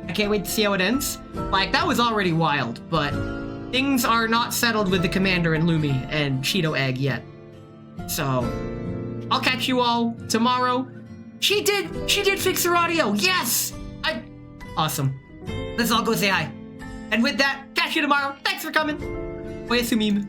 I can't wait to see how it ends. Like, that was already wild, but things are not settled with the commander and Lumi and Cheeto Egg yet. So, I'll catch you all tomorrow. She did fix her audio. Yes! Awesome. Let's all go say hi. And with that, catch you tomorrow. Thanks for coming. Oyasumim.